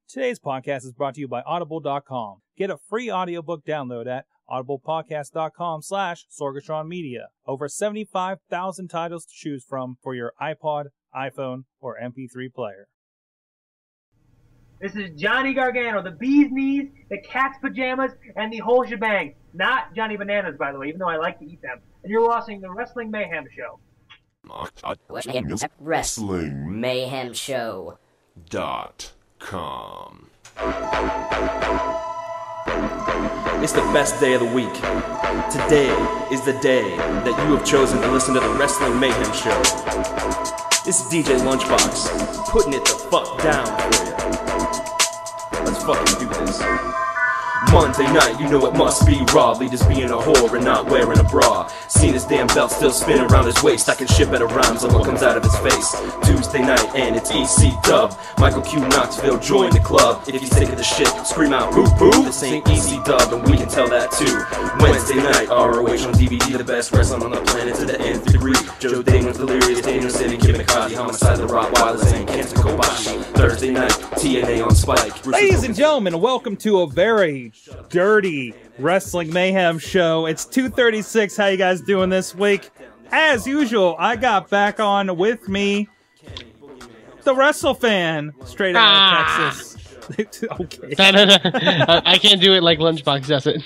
Today's podcast is brought to you by Audible.com. Get a free audiobook download at audiblepodcast.com/Sorgatron Media. Over 75,000 titles to choose from for your iPod, iPhone, or MP3 player. This is Johnny Gargano, the bee's knees, the cat's pajamas, and the whole shebang. Not Johnny Bananas, by the way, even though I like to eat them. And you're watching the Wrestling Mayhem Show. Wrestling Mayhem Show. .com. It's the best day of the week. Today is the day that you have chosen to listen to the Wrestling Mayhem Show. This is DJLunchbox, putting it the fuck down for you. Let's fucking do this. Monday night, you know it must be raw. Leaders being a whore and not wearing a bra. Seen his damn belt still spin around his waist. I can ship at a rhymes on what comes out of his face. Tuesday night and it's EC Dub. Michael Q Knoxville join the club. If he's sick of the shit, scream out boo boo. This ain't EC Dub and we can tell that too. Wednesday night, ROH on DVD, the best wrestling on the planet to the nth degree. Joe Damon's delirious, Daniel City, Kim McCarthy, Homicide, the Rottweilers, and Kenta Kobashi. Thursday night, TNA on Spike. Ladies and gentlemen, welcome to a very dirty Wrestling Mayhem Show. It's 2:36. How you guys doing this week? As usual, I got back on with me the WrestleFan, straight out of Texas. Okay. I can't do it like Lunchbox does it.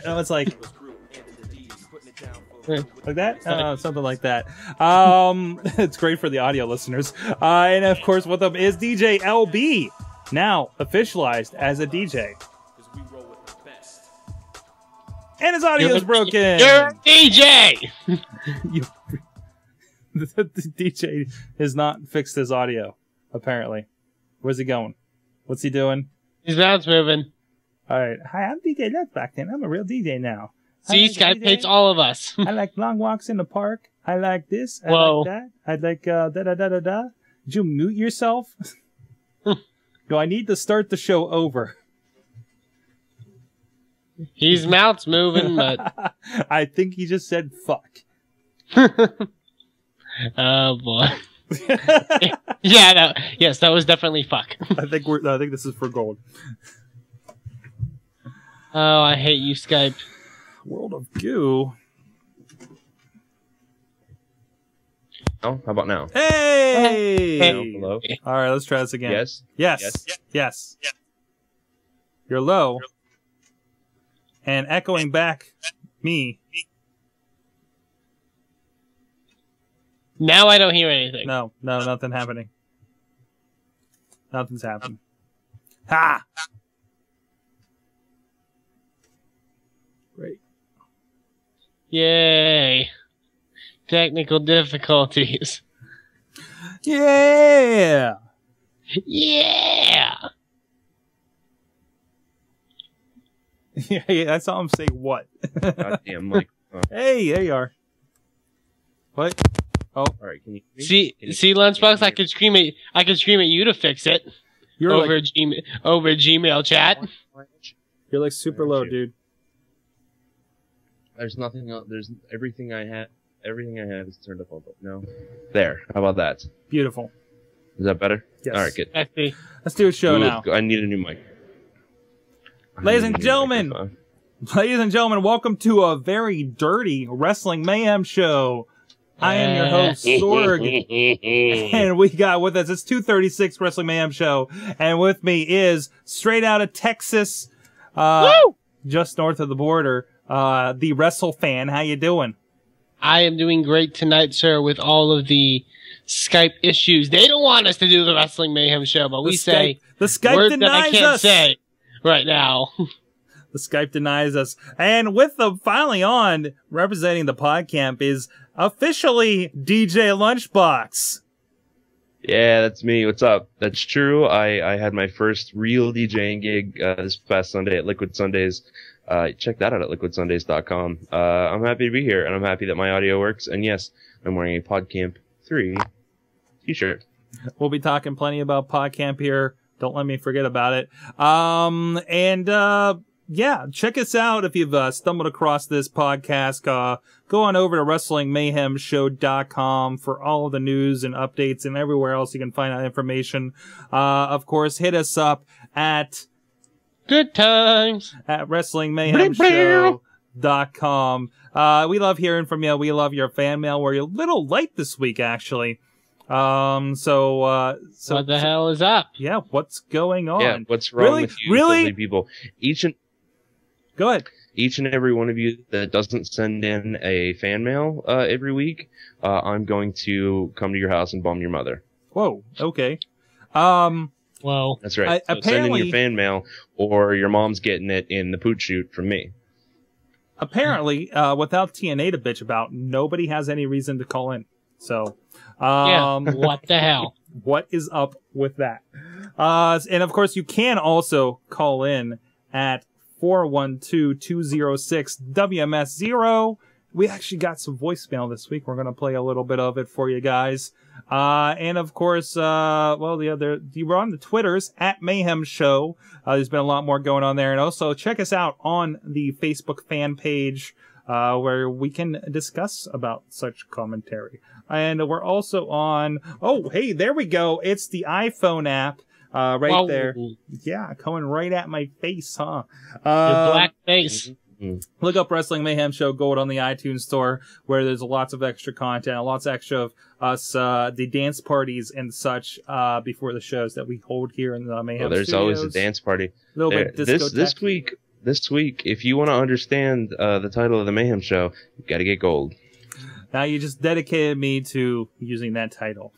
No, it's like that? Something like that. It's great for the audio listeners. And of course, with them is DJ LB, now officialized as a DJ. And his audio is broken. You're a DJ! The DJ has not fixed his audio, apparently. Where's he going? What's he doing? His mouth's moving. Alright. Hi, I'm DJ Lunchbox, and I'm a real DJ now. See, Skype hates all of us. I like long walks in the park. I like this. I Whoa. like that. I like da-da-da-da-da. Did you mute yourself? Do I need to start the show over? His mouth's moving, but... I think he just said fuck. Oh, boy. Yeah, no, yes, that was definitely fuck. I think this is for gold. Oh, I hate you, Skype. World of Goo. Oh, how about now? Hey! Hello. All right, let's try this again. Yes. Yes. You're low. And echoing back me. Now I don't hear anything. No, nothing happening. Nothing's happening. Ha! Great. Yay. Technical difficulties. Yeah! Yeah! Yeah, I saw him say what? Goddamn, Mike. Oh. Hey, there you are. What? Oh, All right, can you See, Lunchbox, I could scream at you to fix it. you're over like Gmail chat. you're like super low, dude. There's nothing else. There's everything I have. Everything I have is turned up. No. There. How about that? Beautiful. Is that better? Yes. All right, good. I see. Let's do a show now. I need a new mic. Ladies and gentlemen, welcome to a very dirty Wrestling Mayhem Show. I am your host, Sorg, and we got with us, it's 2:36 Wrestling Mayhem Show, and with me is, straight out of Texas, just north of the border, the WrestleFan. How you doing? I am doing great tonight, sir, with all of the Skype issues. They don't want us to do the Wrestling Mayhem Show, but we say the Skype words that I denies can't us. say right now. The Skype denies us. And with them finally on, representing the PodCamp, is officially DJ Lunchbox. Yeah, that's me. What's up? That's true. I had my first real DJing gig this past Sunday at Liquid Sundays. Check that out at liquidsundays.com. I'm happy to be here, and I'm happy that my audio works. And yes, I'm wearing a PodCamp 3 t-shirt. We'll be talking plenty about PodCamp here. Don't let me forget about it. And yeah, check us out if you've stumbled across this podcast. Go on over to WrestlingMayhemShow.com for all of the news and updates and everywhere else you can find out information. Of course, hit us up at Good times at WrestlingMayhemShow.com. We love hearing from you. We love your fan mail. We're a little late this week, actually. So what the hell is up? Yeah, what's going on? Yeah, what's wrong with you, silly people? Go ahead. Each and every one of you that doesn't send in a fan mail every week, I'm going to come to your house and bomb your mother. Whoa, okay. Well, that's right. So send in your fan mail, or your mom's getting it in the poot chute from me. Apparently, without TNA to bitch about, nobody has any reason to call in. So, what the hell? What is up with that? And of course, you can also call in at 412-206-WMS0. We actually got some voicemail this week. We're going to play a little bit of it for you guys. And of course, you were on the Twitters at Mayhem Show. There's been a lot more going on there. And also check us out on the Facebook fan page, where we can discuss about such commentary. And we're also on, oh, hey, there we go. It's the iPhone app. Right there. Yeah, coming right at my face, huh? Your black face. Look up Wrestling Mayhem Show Gold on the iTunes store, where there's lots of extra content, lots of extra of us, the dance parties and such, before the shows that we hold here in the Mayhem there's Studios. Always a dance party. Bit This week, if you want to understand the title of the Mayhem Show, you got to get gold. Now you just dedicated me to using that title.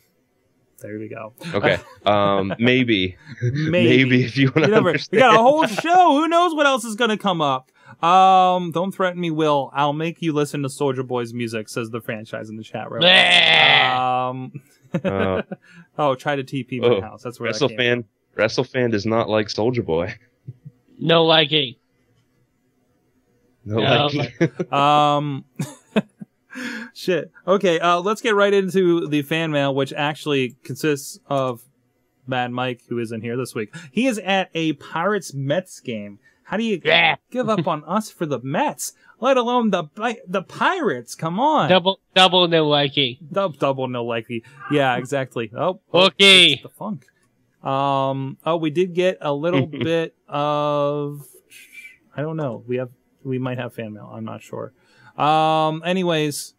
There we go. Okay. Maybe if you want to understand. We got a whole show. Who knows what else is going to come up? Don't threaten me, Will. I'll make you listen to Soulja Boy's music, says the franchise in the chat room. Try to TP my house. That's where WrestleFan does not like Soulja Boy. No liking. No liking. Shit. Okay, let's get right into the fan mail, which actually consists of Mad Mike, who isn't here this week. He is at a Pirates-Mets game. How do you give up on us for the Mets, let alone the Pirates? Come on. Double no liking. Double no liking. Yeah, exactly. Okay. The funk. We did get a little bit of, I don't know. We might have fan mail. I'm not sure. Anyways.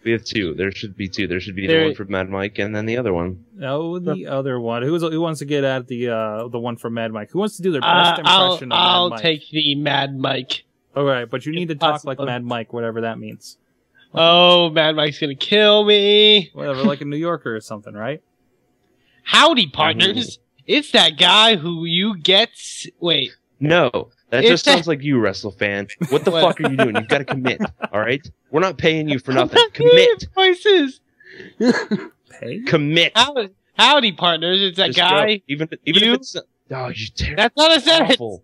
We have two. There should be two. There should be the one from Mad Mike and then the other one. Oh, the other one. Who wants to get at the one from Mad Mike? Who wants to do their best impression of Mad Mike? I'll take the Mad Mike. All right, but you need to talk like Mad Mike, whatever that means. Oh, Mad Mike's gonna kill me. Whatever, like a New Yorker or something, right? Howdy, partners. It's that guy who you get... Wait. No. That just sounds like you, WrestleFan. What the fuck are you doing? You've got to commit, all right? We're not paying you for nothing. Commit. Voices. Pay? Commit. Howdy, partners. It's that guy. Even if it's... Oh, you terrible. That's not a sentence.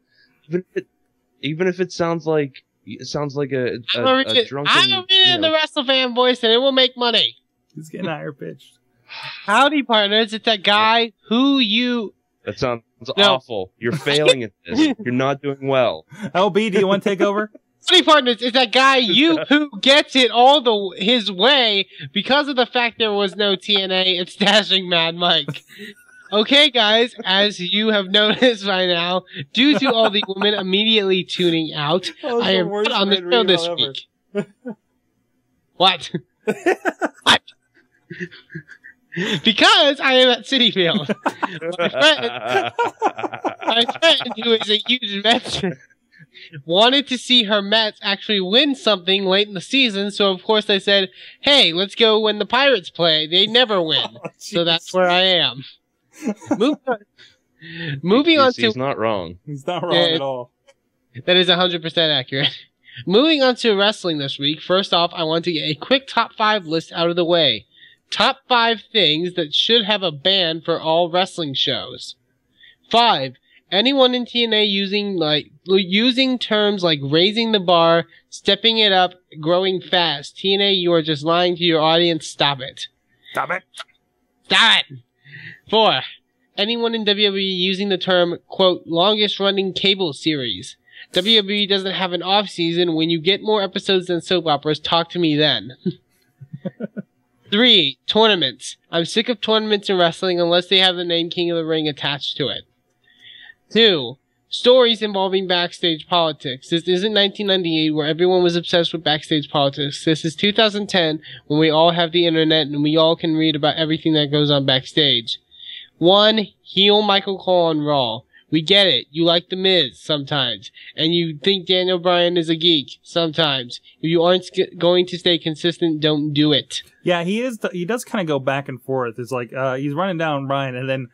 Even if it sounds like... It sounds like a drunken... I'm in the WrestleFan voice and it will make money. He's getting higher pitched. Howdy, partners. It's that guy who you... That sounds awful. You're failing at this. You're not doing well. LB, do you want to take over? Howdy, partners. It's that guy who gets it all his way because of the fact there was no TNA. It's Dashing Mad Mike. Okay, guys, as you have noticed by now, due to all the women immediately tuning out, I am not on the show this week. What? What? Because I am at City Field. My friend, who is a huge Mets fan, wanted to see her Mets actually win something late in the season, so of course I said, hey, let's go when the Pirates play. They never win. So that's where I am. Moving on to... He's not wrong. He's not wrong at all. That is 100% accurate. Moving on to wrestling this week, first off, I want to get a quick top 5 list out of the way. Top 5 things that should have a ban for all wrestling shows. 5. Anyone in TNA using terms like raising the bar, stepping it up, growing fast. TNA, you are just lying to your audience. Stop it. Stop it. Stop it. 4. Anyone in WWE using the term, quote, longest running cable series. WWE doesn't have an off season. When you get more episodes than soap operas, talk to me then. 3. Tournaments. I'm sick of tournaments in wrestling unless they have the name King of the Ring attached to it. 2. Stories involving backstage politics. This isn't 1998 where everyone was obsessed with backstage politics. This is 2010 when we all have the internet and we all can read about everything that goes on backstage. 1. Heel Michael Cole on Raw. We get it. You like The Miz sometimes. And you think Daniel Bryan is a geek sometimes. If you aren't going to stay consistent, don't do it. Yeah, he is. He does kind of go back and forth. It's like he's running down Bryan and then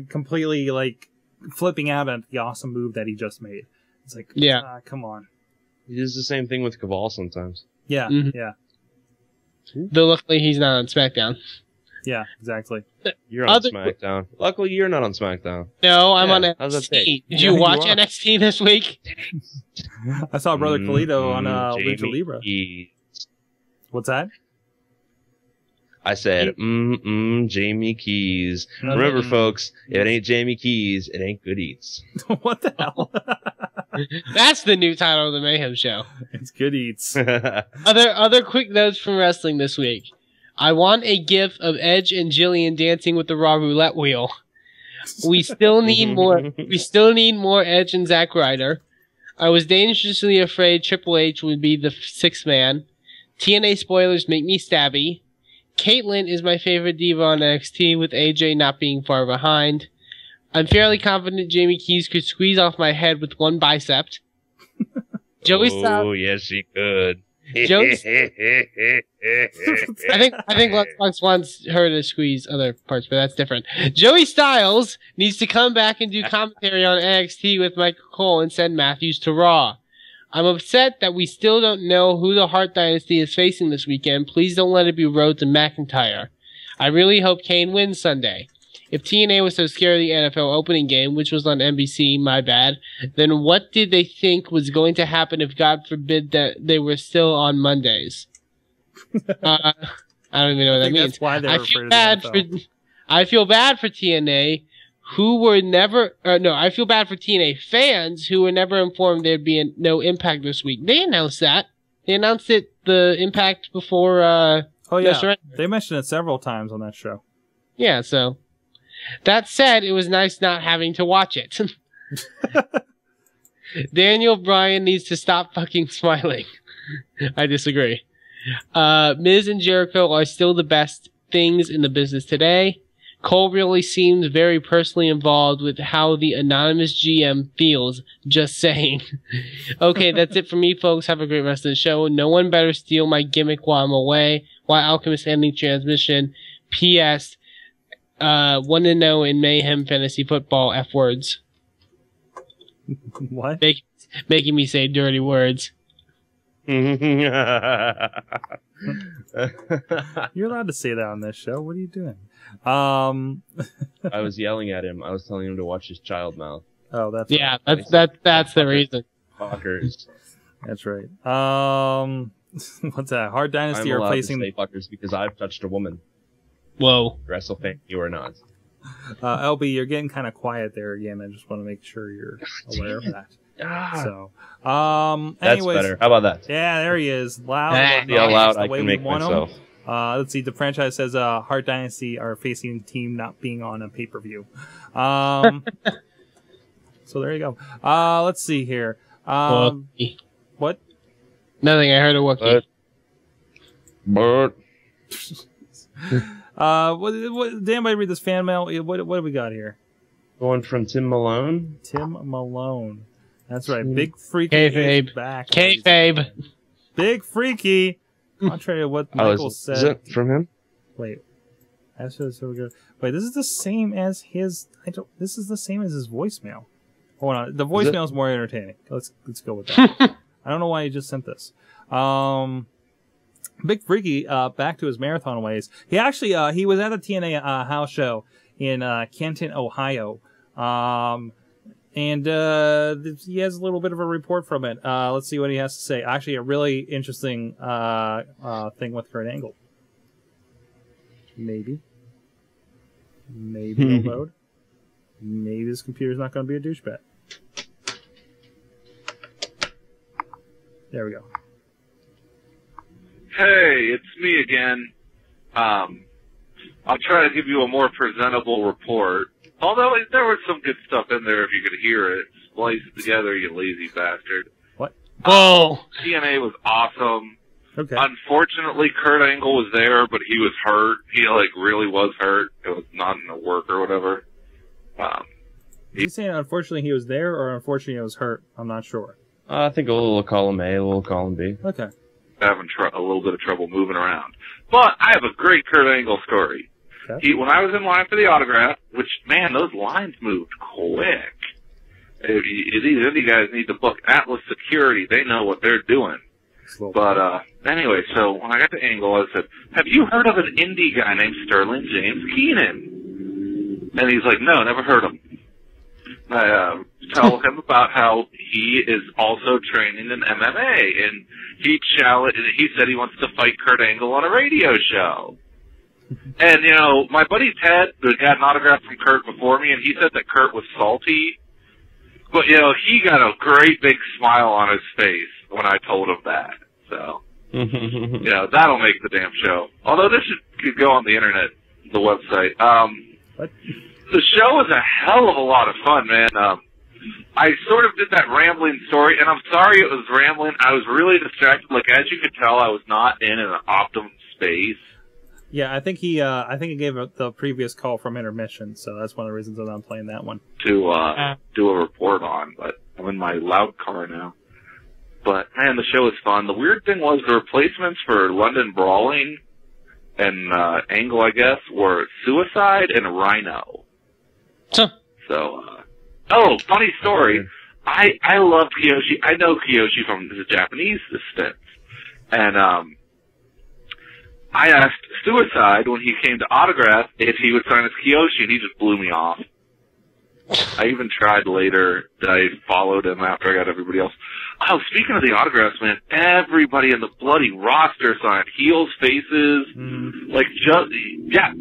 completely like flipping out at the awesome move that he just made. It's like, come on. He does the same thing with Caval sometimes. Yeah, yeah. Though luckily he's not on SmackDown. Yeah, exactly. You're on SmackDown. Luckily, you're not on SmackDown. No, I'm on how's that NXT. Did you watch NXT this week? I saw Brother Colito on Lucha Libre. What's that? I said, Jamie Keys. Remember, folks, if it ain't Jamie Keys, it ain't good eats. What the hell? That's the new title of the Mayhem Show. It's good eats. Other quick notes from wrestling this week. I want a gif of Edge and Jillian dancing with the Raw roulette wheel. We still need more. We still need more Edge and Zack Ryder. I was dangerously afraid Triple H would be the sixth man. TNA spoilers make me stabby. Caitlyn is my favorite diva on NXT, with AJ not being far behind. I'm fairly confident Jamie Keys could squeeze off my head with one bicep. Joey Styles. Oh, yes, she could. Joey, I think Lunchbox wants her to squeeze other parts, but that's different. Joey Styles needs to come back and do commentary on NXT with Michael Cole and send Matthews to Raw. I'm upset that we still don't know who the Hart Dynasty is facing this weekend. Please don't let it be Rhodes and McIntyre. I really hope Kane wins Sunday. If TNA was so scared of the NFL opening game, which was on NBC, my bad, then what did they think was going to happen if, God forbid, that they were still on Mondays? I don't even know what that means. That's why they're I feel bad for TNA, who were never... I feel bad for TNA fans who were never informed there'd be no Impact this week. They announced that. They announced the Impact before... They mentioned it several times on that show. Yeah, so... That said, it was nice not having to watch it. Daniel Bryan needs to stop fucking smiling. I disagree. Miz and Jericho are still the best things in the business today. Cole really seems very personally involved with how the anonymous GM feels, just saying. Okay, that's it for me, folks. Have a great rest of the show. No one better steal my gimmick while I'm away. Why Alchemist ending transmission. P.S. 1-0 in Mayhem Fantasy Football F words. What? Making me say dirty words. You're allowed to say that on this show. What are you doing? I was yelling at him. I was telling him to watch his child mouth. Oh, that's yeah. Right. That's the reason. Fuckers. That's right. What's that? Hard Dynasty I'm are allowed placing to say fuckers because I've touched a woman. Whoa. WrestleFan, you are not. LB, you're getting kind of quiet there again. I just want to make sure you're aware of that. So, that's anyways, better. How about that? Yeah, there he is. Loud. See how loud I can make myself. Let's see. The franchise says Hart Dynasty are facing a team not being on a pay-per-view. So there you go. Let's see here. What? Nothing. I heard a Wookiee. But. Did anybody read this fan mail? What do we got here? Going from Tim Malone. Tim Malone. That's right. Big Freaky Kayfabe. is back. Kayfabe. Big Freaky. Contrary to what Michael said. Is it from him? Wait. Wait, this is the same as his... This is the same as his voicemail. Hold on. The voicemail is more entertaining. Let's go with that. I don't know why he just sent this. Big Freaky, back to his marathon ways. He actually, he was at the TNA house show in Canton, Ohio. And he has a little bit of a report from it. Let's see what he has to say. Actually, a really interesting thing with Kurt Angle. Maybe it'll load. Maybe this computer's not going to be a douchebag. There we go. Hey, it's me again. I'll try to give you a more presentable report. Although there was some good stuff in there if you could hear it. Splice it together, you lazy bastard. What? Oh! TNA was awesome. Okay. Unfortunately, Kurt Angle was there, but he was hurt. He, really was hurt. It was not in the work or whatever. Is he saying unfortunately he was there, or unfortunately he was hurt? I'm not sure. I think a little column A, a little column B. Okay. Having a little bit of trouble moving around. But I have a great Kurt Angle story. Okay. When I was in line for the autograph, which, man, those lines moved quick. These indie guys need to book Atlas Security. They know what they're doing. But anyway, so when I got to Angle, I said, have you heard of an indie guy named Sterling James Keenan? And he's like, no, never heard of him. I tell him about how he is also training in MMA, and he said he wants to fight Kurt Angle on a radio show. And, my buddy Ted got an autograph from Kurt before me, and he said that Kurt was salty. But, he got a great big smile on his face when I told him that. So, that'll make the damn show. Although this could go on the internet, the website. What? The show was a hell of a lot of fun, man. I sort of did that rambling story, and I'm sorry it was rambling. I was really distracted. As you could tell, I was not in an optimum space. Yeah, I think he gave the previous call from intermission, so that's one of the reasons that I'm playing that one. To do a report on, but I'm in my loud car now. But, man, the show was fun. The weird thing was the replacements for London Brawling and Angle, I guess, were Suicide and Rhino. Huh. So, funny story. I love Kiyoshi. I know Kiyoshi from his Japanese stints. And I asked Suicide when he came to autograph if he would sign as Kiyoshi, and he just blew me off. I even tried later. I followed him after I got everybody else. Oh, speaking of the autographs, man, everybody in the bloody roster signed. Heels, faces,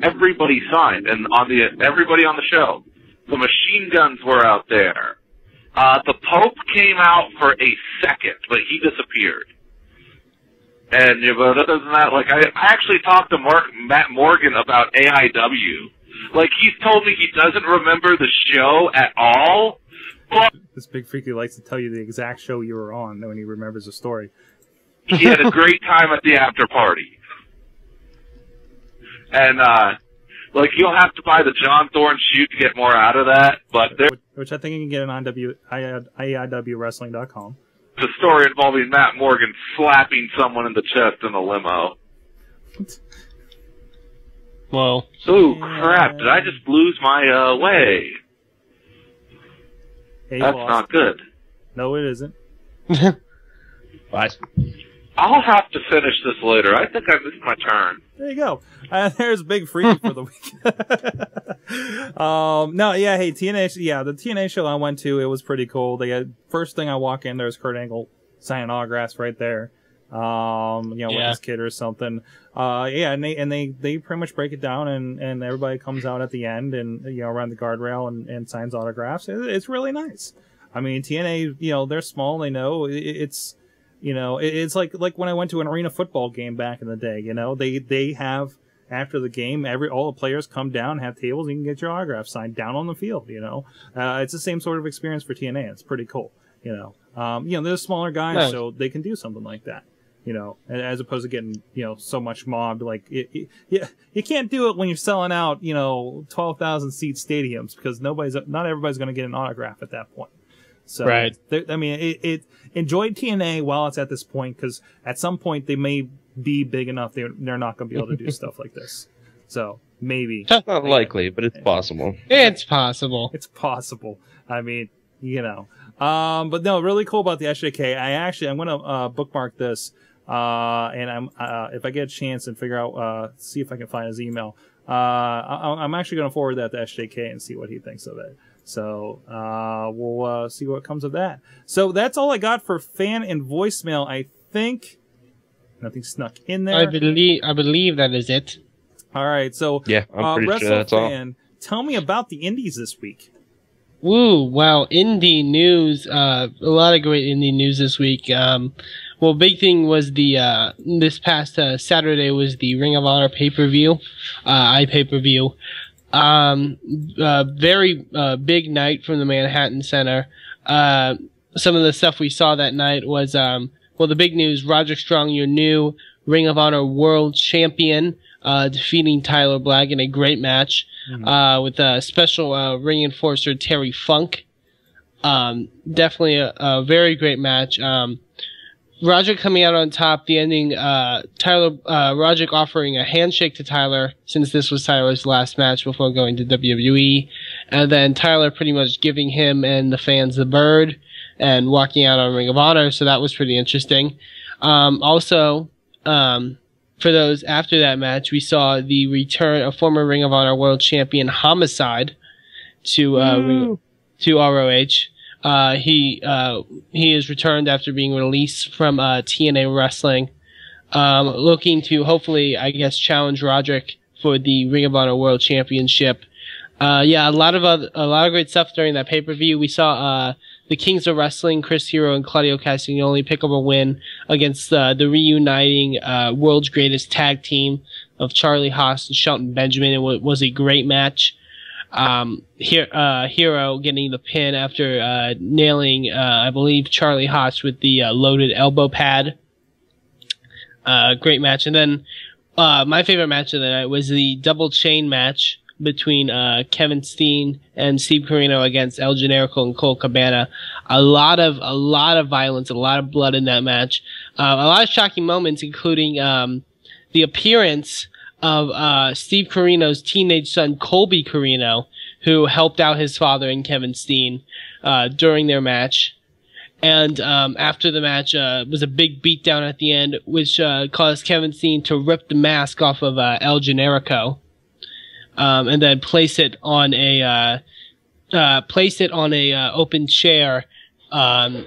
everybody signed. And everybody on the show. The machine guns were out there. The Pope came out for a second, but he disappeared. And but other than that, I actually talked to Matt Morgan about AIW. He's told me he doesn't remember the show at all. But This big freaky likes to tell you the exact show you were on when he remembers the story. He had a great time at the after party. And, you'll have to buy the John Thorne shoot to get more out of that, but Which I think you can get on AIWwrestling.com. The story involving Matt Morgan slapping someone in the chest in a limo. Whoa. Ooh, crap, did I just lose my, way? Hey, That's lost. not good. No, it isn't. Bye. I'll have to finish this later. I think I missed my turn. There you go. There's Big Freaky for the week. TNA. Yeah, the TNA show I went to, it was pretty cool. First thing I walk in, there's Kurt Angle signing autographs right there. With his kid or something. And they pretty much break it down, and everybody comes out at the end and around the guardrail and signs autographs. It's really nice. I mean, TNA, they're small. They know it's. It's like when I went to an arena football game back in the day. They have, after the game, all the players come down, have tables, and you can get your autograph signed down on the field. It's the same sort of experience for TNA. It's pretty cool. They're smaller guys, so they can do something like that. As opposed to getting so much mobbed. You can't do it when you're selling out 12,000 seat stadiums, because not everybody's going to get an autograph at that point. So, right. It enjoy TNA while it's at this point, because at some point they may be big enough they're not going to be able to do stuff like this. So maybe Not likely, but it's possible. It's possible. It's possible. I mean, but no, really cool about the SJK. I'm going to bookmark this, and I'm if I get a chance and figure out see if I can find his email. I'm actually going to forward that to SJK and see what he thinks of it. So we'll see what comes of that. So that's all I got for fan and voicemail. I think nothing snuck in there. I believe that is it. All right. So yeah, I'm pretty sure that's all. Tell me about the indies this week. Woo! Wow, indie news. A lot of great indie news this week. well, big thing was the this past Saturday was the Ring of Honor pay-per-view, iPay-per-view. Very big night from the Manhattan Center. Some of the stuff we saw that night was, well, the big news, Roderick Strong, your new Ring of Honor World Champion, defeating Tyler Black in a great match, with special ring enforcer Terry Funk. Definitely a very great match. Roderick coming out on top, the ending, Roderick offering a handshake to Tyler, since this was Tyler's last match before going to WWE, and then Tyler pretty much giving him and the fans the bird, and walking out on Ring of Honor, so that was pretty interesting. Also, for those after that match, we saw the return of former Ring of Honor World Champion Homicide to ROH. He has returned after being released from TNA Wrestling, looking to hopefully, I guess, challenge Roderick for the Ring of Honor World Championship. Yeah, a lot of great stuff during that pay-per-view. We saw the Kings of Wrestling, Chris Hero and Claudio Castagnoli, pick up a win against the reuniting world's greatest tag team of Charlie Haas and Shelton Benjamin. It was a great match. Hero getting the pin after nailing, I believe, Charlie Haas with the loaded elbow pad. Great match. And then my favorite match of the night was the double chain match between Kevin Steen and Steve Corino against El Generico and Cole Cabana. A lot of violence, a lot of blood in that match. A lot of shocking moments, including the appearance of Steve Corino's teenage son, Colby Corino, who helped out his father and Kevin Steen during their match. And after the match, was a big beatdown at the end, which caused Kevin Steen to rip the mask off of El Generico, and then place it on a open chair, and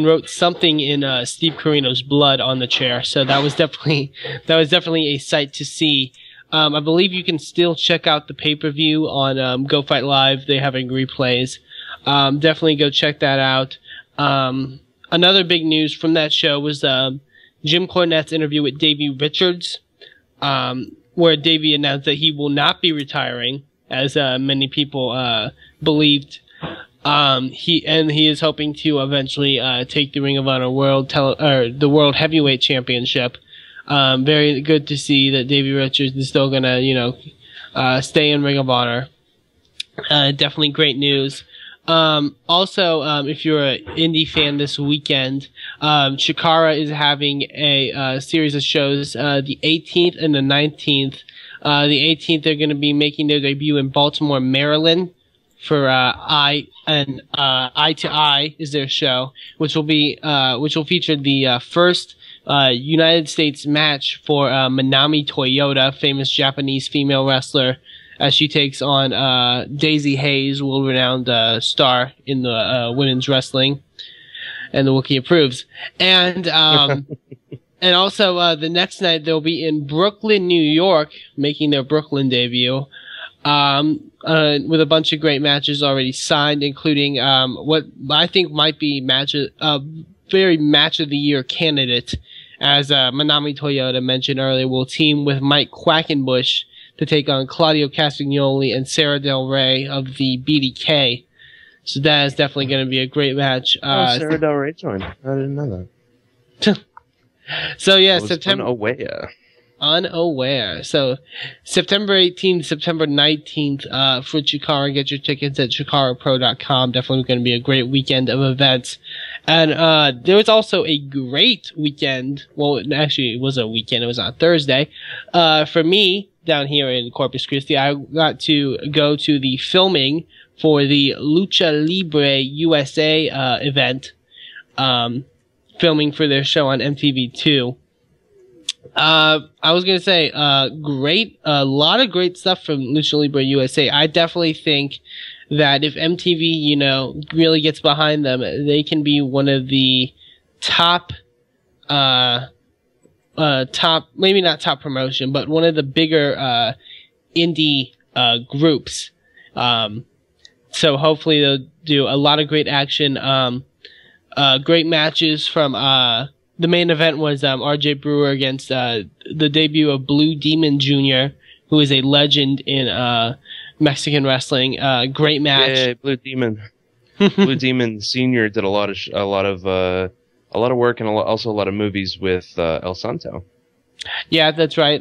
wrote something in Steve Corino's blood on the chair. So that was definitely a sight to see. I believe you can still check out the pay-per-view on Go Fight Live. They're having replays. Definitely go check that out. Another big news from that show was Jim Cornette's interview with Davey Richards, where Davey announced that he will not be retiring, as many people believed. He is hoping to eventually take the Ring of Honor the World Heavyweight Championship. Very good to see that Davey Richards is still gonna, stay in Ring of Honor. Definitely great news. Also, if you're an indie fan this weekend, Chikara is having a series of shows, the 18th and the 19th. The 18th, they're going to be making their debut in Baltimore, Maryland for, Eye to Eye is their show, which will feature the, first, United States match for, Manami Toyota, famous Japanese female wrestler, as she takes on Daisy Hayes, world-renowned star in the women's wrestling, and the Wookiee approves. And and also the next night they'll be in Brooklyn, New York, making their Brooklyn debut, with a bunch of great matches already signed, including what I think might be very match of the year candidate, as Manami Toyota mentioned earlier, will team with Mike Quackenbush to take on Claudio Castagnoli and Sarah Del Rey of the BDK. So that is definitely going to be a great match. Sarah Del Rey joined. I didn't know that. So yeah, September. Unaware. So September 18th, September 19th, for Chikara. Get your tickets at chikarapro.com. Definitely going to be a great weekend of events. And there was also a great weekend. Well, actually, it was a weekend. It was on Thursday. For me, down here in Corpus Christi, I got to go to the filming for the Lucha Libre USA event, filming for their show on MTV2. I was gonna say, great, a lot of great stuff from Lucha Libre USA. I definitely think that if MTV, really gets behind them, they can be one of the top, maybe not top promotion, but one of the bigger, indie, groups. So hopefully they'll do a lot of great action, great matches from, the main event was R.J. Brewer against the debut of Blue Demon Jr., who is a legend in Mexican wrestling. Great match. Yeah, Blue Demon. Blue Demon Senior did a lot of work and also a lot of movies with El Santo. Yeah, that's right.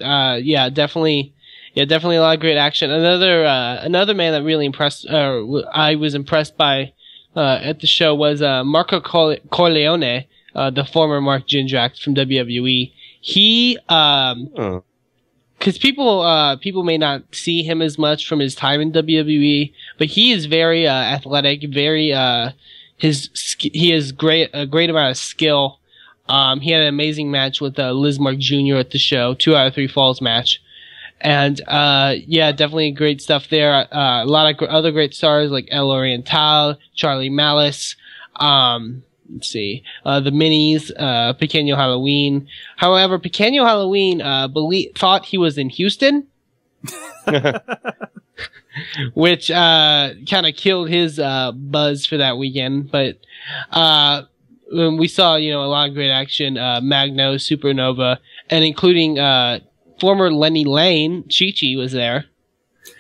Definitely a lot of great action. Another man that really impressed, I was impressed by at the show was Marco Corleone, the former Mark Jindrak from WWE. He, because people may not see him as much from his time in WWE, but he is very athletic, very he has a great amount of skill. He had an amazing match with Lismark Jr. at the show, 2 out of 3 falls match. And, definitely great stuff there. A lot of other great stars like El Oriental, Charlie Malice, let's see, the Minis, Pequeño Halloween. However, Pequeño Halloween, thought he was in Houston. Which, kind of killed his, buzz for that weekend. But, we saw, a lot of great action, Magno, Supernova, and including, former Lenny Lane, Chi-Chi was there.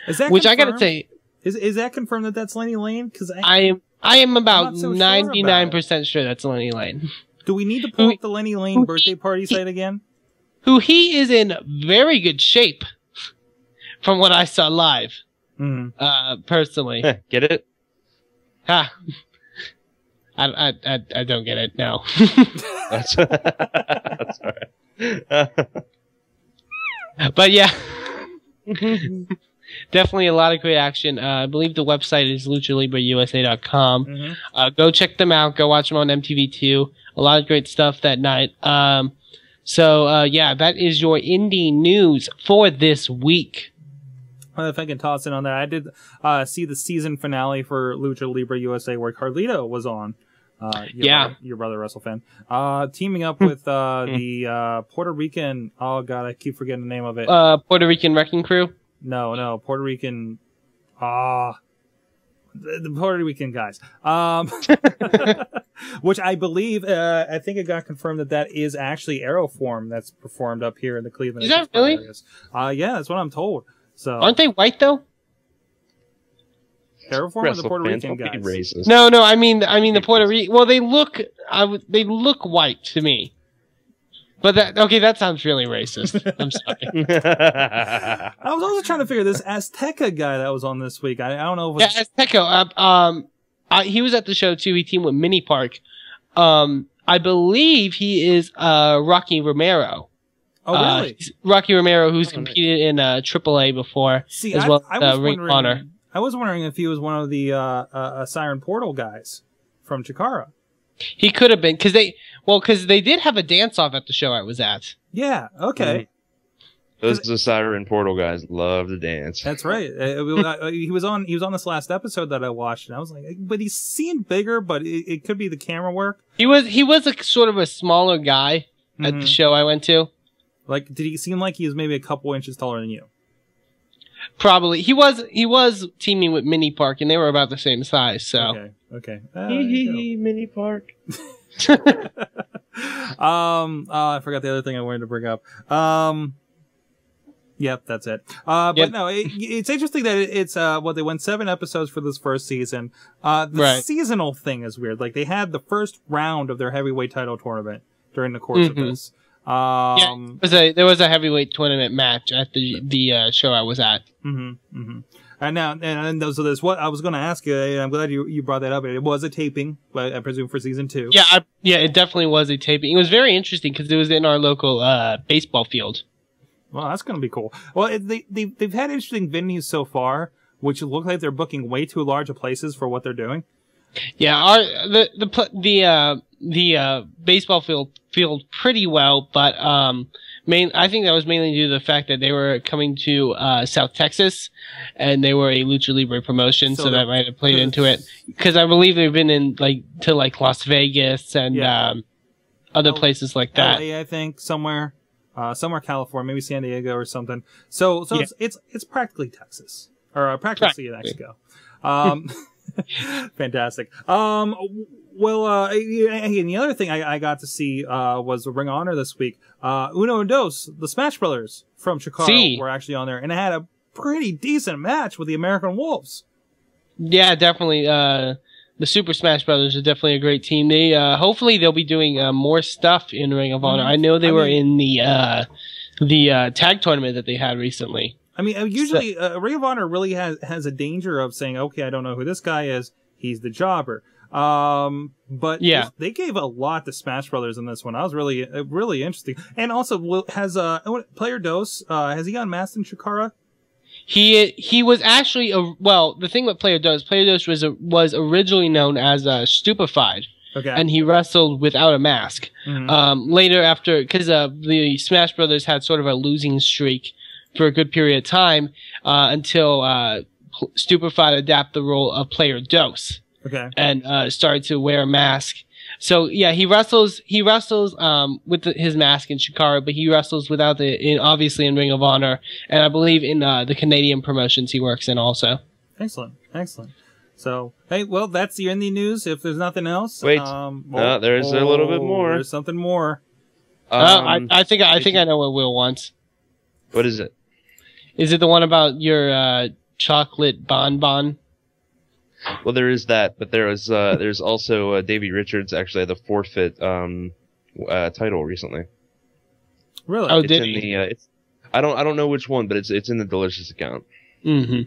Is that which confirmed? I gotta say, is that confirmed that that's Lenny Lane? Because I am about 99% sure that's Lenny Lane. Do we need to pull up the Lenny Lane birthday party site again? Who he is in very good shape, from what I saw live. Personally. Get it? Ha. I don't get it. No. That's all right. But yeah, definitely a lot of great action. I believe the website is luchalibreusa.com. Go check them out. Go watch them on MTV2. A lot of great stuff that night. That is your indie news for this week. If I can toss in on that, I did see the season finale for Lucha Libre USA where Carlito was on. Your brother wrestle fan. Teaming up with the Puerto Rican. Oh god, I keep forgetting the name of it. Puerto Rican Wrecking Crew. No, Puerto Rican. The Puerto Rican guys. Which I believe, I think it got confirmed that is actually Aeroform that's performed up here in the Cleveland. Is that really? Areas. Yeah, that's what I'm told. So aren't they white though? Aeroform or the Puerto Rican guys? Racist. No, I mean the Puerto Rican. Well, they look white to me. But that sounds really racist. I'm sorry. I was also trying to figure this Azteca guy that was on this week. I don't know if it was... Azteca. He was at the show too. He teamed with Mini Park. I believe he is Rocky Romero. Oh, really? Rocky Romero, who's competed in AAA before, as well as Ring of Honor. I was wondering if he was one of the Siren Portal guys from Chikara. He could have been, because they did have a dance-off at the show I was at. Yeah, okay. Those the Siren Portal guys love to dance. That's right. He was on this last episode that I watched, and I was like, but he seemed bigger, but it could be the camera work. He was a sort of a smaller guy at the show I went to. Like, did he seem like he was maybe a couple inches taller than you? Probably. He was teaming with Mini Park, and they were about the same size, so. Okay. Mini Park. I forgot the other thing I wanted to bring up. Yep, that's it. But no, it's interesting that it's, they went 7 episodes for this first season. The seasonal thing is weird. Like, they had the first round of their heavyweight title tournament during the course of this. There was a heavyweight tournament match at the show I was at. And so there's what I was going to ask you. And I'm glad you brought that up. It was a taping, I presume, for season 2. Yeah, it definitely was a taping. It was very interesting because it was in our local baseball field. Well, that's going to be cool. Well, they've had interesting venues so far, which look like they're booking way too large of places for what they're doing. Yeah, the baseball field pretty well, but I think that was mainly due to the fact that they were coming to South Texas, and they were a Lucha Libre promotion, so that might have played into it. Because I believe they've been in to Las Vegas and other places like that. LA, I think somewhere California, maybe San Diego or something. So it's practically Texas or practically Mexico. Fantastic. Well, and the other thing I got to see was Ring of Honor this week. Uno and Dos, the Smash Brothers from Chicago, were actually on there, and it had a pretty decent match with the American Wolves. Yeah, definitely. The Super Smash Brothers are definitely a great team. They hopefully they'll be doing more stuff in Ring of Honor. I know they were in the tag tournament that they had recently. I mean, usually Ring of Honor really has a danger of saying, "Okay, I don't know who this guy is. He's the jobber." But yeah, they gave a lot to Smash Brothers in this one. I was really interesting. And also, has Player Dos has he gone masked in Chikara? He was actually the thing with Player Dos was originally known as Stupefied. Okay. And he wrestled without a mask. Mm-hmm. Later, after because the Smash Brothers had sort of a losing streak for a good period of time until Stupefied adapted the role of Player Dos. Okay. And started to wear a mask. So yeah, he wrestles with his mask in Chikara, but he wrestles without obviously in Ring of Honor, and I believe in the Canadian promotions he works in also. Excellent. So hey, well, that's the indie news. If there's nothing else, wait, there's a little bit more. There's something more. I think I know what Will wants. What is it? Is it the one about your chocolate bonbon? Well, there is that, but there's also Davey Richards actually had the forfeit title recently. Really? Oh, it's did in he? The, I don't know which one, but it's in the Delicious account. Mm-hmm.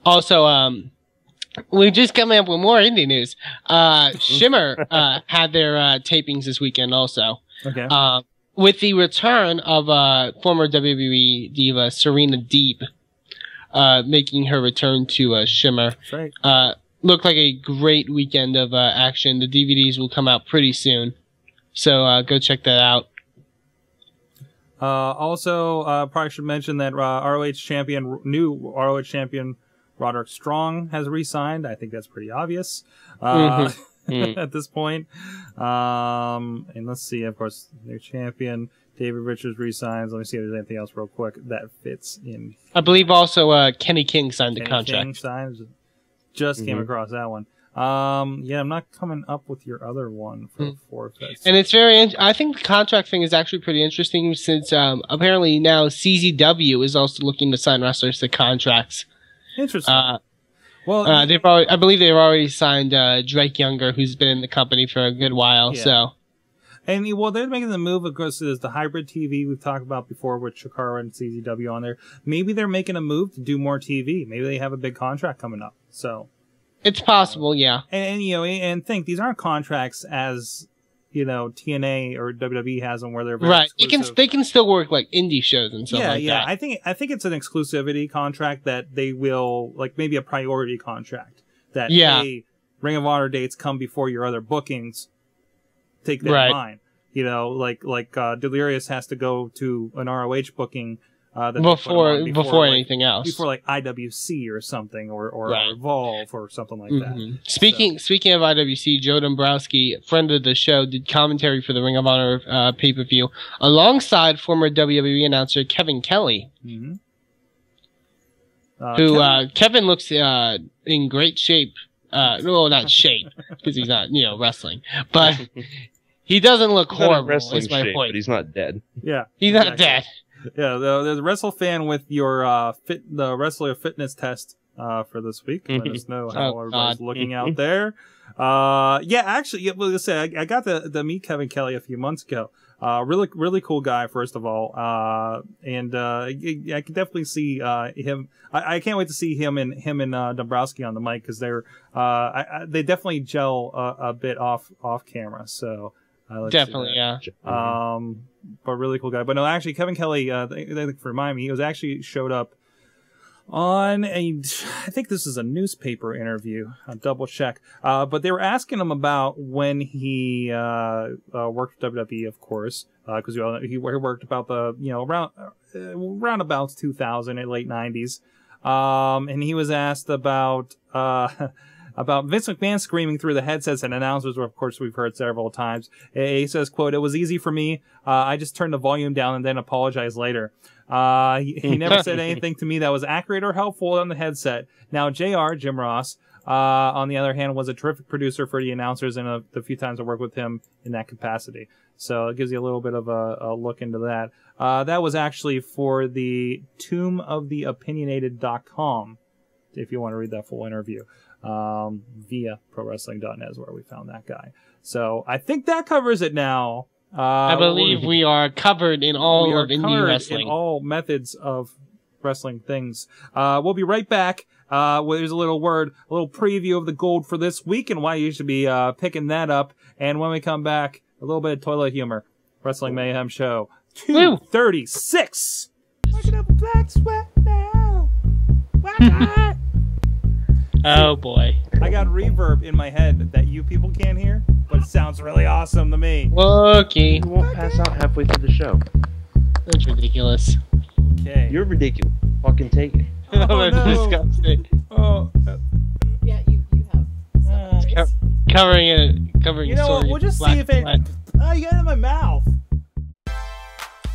Also, we're just coming up with more indie news. Shimmer had their tapings this weekend also. Okay. With the return of former WWE diva Serena Deeb making her return to Shimmer. That's right. Looked like a great weekend of action. The DVDs will come out pretty soon, so go check that out. Also, probably should mention that new ROH champion Roderick Strong has re-signed. I think that's pretty obvious at this point. And let's see, of course, their champion David Richards re-signs. Let me see if there's anything else real quick that fits in. I believe also Kenny King signed the contract. King signs. Just came across that one. Yeah, I'm not coming up with your other one for forfeits. And it's I think the contract thing is actually pretty interesting since apparently now CZW is also looking to sign wrestlers to contracts. Interesting. Well, I believe they've already signed Drake Younger, who's been in the company for a good while. Yeah. So, and they're making the move. Of course, there's the hybrid TV we've talked about before with Chikara and CZW on there. Maybe they're making a move to do more TV. Maybe they have a big contract coming up. So it's possible, yeah. And think these aren't contracts as TNA or WWE has them where they're very right. exclusive. They can still work like indie shows and stuff like that. I think it's an exclusivity contract that they will maybe a priority contract that hey, Ring of Honor dates come before your other bookings. Take that in mind. Delirious has to go to an ROH booking before anything else. Before IWC or something or Evolve or something like that. Speaking of IWC, Joe Dombrowski, friend of the show, did commentary for the Ring of Honor pay-per-view alongside former WWE announcer Kevin Kelly. Mm-hmm. Kevin looks in great shape. Well, not shape because he's not wrestling, but he doesn't look horrible. Is my point. But he's not dead. Yeah, he's not dead. Yeah, there's a WrestleFan with your the Wrestler Fitness test for this week. Let us know how everybody's looking out there. Actually, I got to meet Kevin Kelly a few months ago. Really cool guy, first of all. And I can definitely see him. I can't wait to see him and Dombrowski on the mic because they definitely gel a bit off camera. So definitely, yeah. But really cool guy. But no, actually, Kevin Kelly, they remind me, he was actually showed up on I think this is a newspaper interview. I'll double check. But they were asking him about when he worked with WWE, of course, because he worked about around about 2000, late 90s. And he was asked about Vince McMahon screaming through the headsets and announcers, of course, we've heard several times. He says, quote, "It was easy for me. I just turned the volume down and then apologized later. He never said anything to me that was accurate or helpful on the headset. Now, JR, Jim Ross, on the other hand, was a terrific producer for the announcers and the few times I worked with him in that capacity. So it gives you a little bit of a look into that. That was actually for the tomboftheopinionated.com, if you want to read that full interview, via prowrestling.net is where we found that guy. So I think that covers it now. I believe we are covered in all of indie wrestling. In all methods of wrestling things. We'll be right back. There's a little preview of the gold for this week and why you should be picking that up. And when we come back, a little bit of toilet humor. Wrestling Mayhem Show 236. I can have a black sweat now. What? Oh boy. I got reverb in my head that you people can't hear, but it sounds really awesome to me. Okay. You won't pass out halfway through the show. That's ridiculous. Okay. You're ridiculous. Fucking take it. Oh, that's disgusting. Oh. Yeah, you have. Covering it. You know what? We'll just see if it. Oh, you got it in my mouth.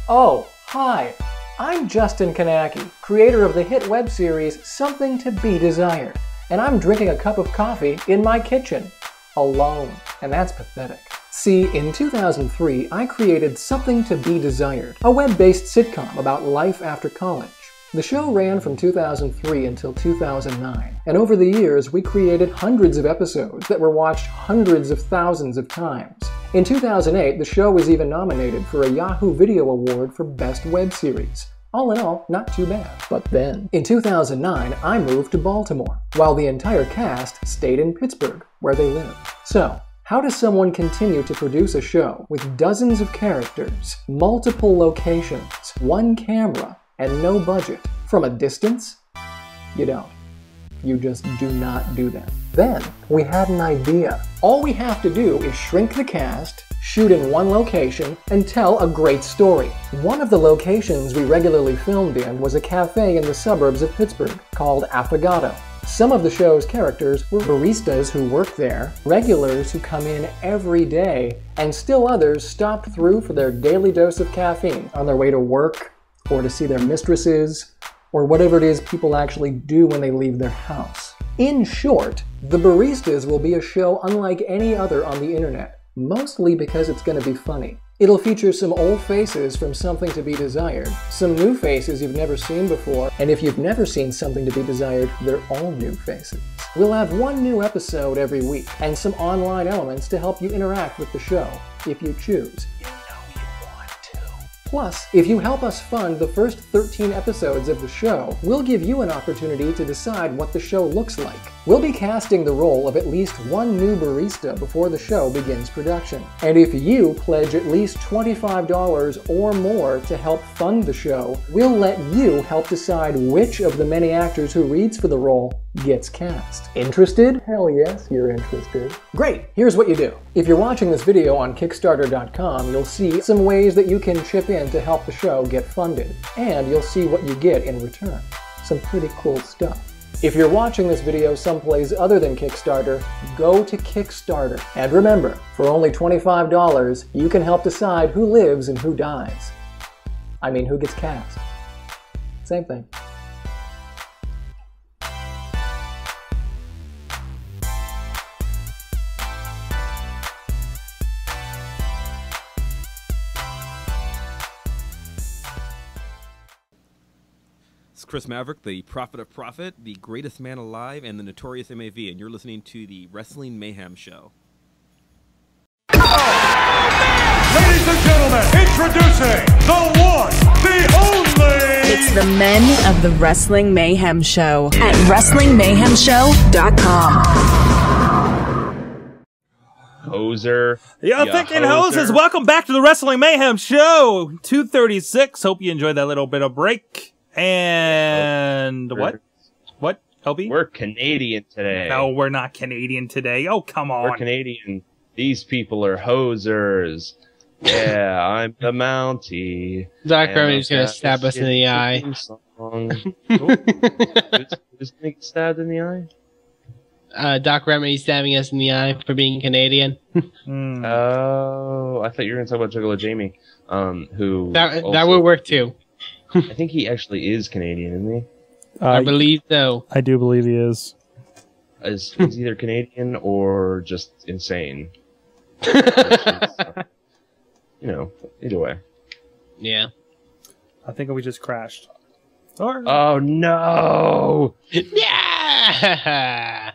Oh, hi. I'm Justin Kanaki, creator of the hit web series Something to Be Desired, and I'm drinking a cup of coffee in my kitchen, alone, and that's pathetic. See, in 2003, I created Something to Be Desired, a web-based sitcom about life after college. The show ran from 2003 until 2009, and over the years we created hundreds of episodes that were watched hundreds of thousands of times. In 2008, the show was even nominated for a Yahoo Video Award for Best Web Series. All in all, not too bad. But then, in 2009, I moved to Baltimore, while the entire cast stayed in Pittsburgh, where they lived. So, how does someone continue to produce a show with dozens of characters, multiple locations, one camera, and no budget from a distance? You don't. You just do not do that. Then, we had an idea. All we have to do is shrink the cast, shoot in one location, and tell a great story. One of the locations we regularly filmed in was a cafe in the suburbs of Pittsburgh called Affogato. Some of the show's characters were baristas who work there, regulars who come in every day, and still others stopped through for their daily dose of caffeine on their way to work, or to see their mistresses, or whatever it is people actually do when they leave their house. In short, The Baristas will be a show unlike any other on the internet, mostly because it's going to be funny. It'll feature some old faces from Something to Be Desired, some new faces you've never seen before, and if you've never seen Something to Be Desired, they're all new faces. We'll have one new episode every week, and some online elements to help you interact with the show, if you choose. Plus, if you help us fund the first 13 episodes of the show, we'll give you an opportunity to decide what the show looks like. We'll be casting the role of at least one new barista before the show begins production. And if you pledge at least $25 or more to help fund the show, we'll let you help decide which of the many actors who reads for the role gets cast. Interested? Hell yes, you're interested. Great, here's what you do. If you're watching this video on Kickstarter.com, you'll see some ways that you can chip in to help the show get funded, and you'll see what you get in return. Some pretty cool stuff. If you're watching this video someplace other than Kickstarter, go to Kickstarter. And remember, for only $25, you can help decide who lives and who dies. I mean, who gets cast. Same thing. Chris Maverick, the Prophet of Profit, the greatest man alive, and the notorious MAV, and you're listening to the Wrestling Mayhem Show. Ladies and gentlemen, introducing the one, the only! It's the men of the Wrestling Mayhem Show at WrestlingMayhemShow.com. Hoser. Yo, thinking hoses. Welcome back to the Wrestling Mayhem Show 236. Hope you enjoyed that little bit of break. And what, LB? We're Canadian today. No, we're not Canadian today. Oh, come on. We're Canadian. These people are hosers. Yeah, I'm the Mountie. Doc Remedy's gonna stab us in the eye. Who's gonna get stabbed in the eye? Doc Remedy stabbing us in the eye for being Canadian. Oh, I thought you were gonna talk about Juggalo Jamie, who that would work too. I think he actually is Canadian, isn't he? I believe so. I do believe he is. is either Canadian or just insane. Either way. Yeah. I think we just crashed. Or... Oh no! Yeah!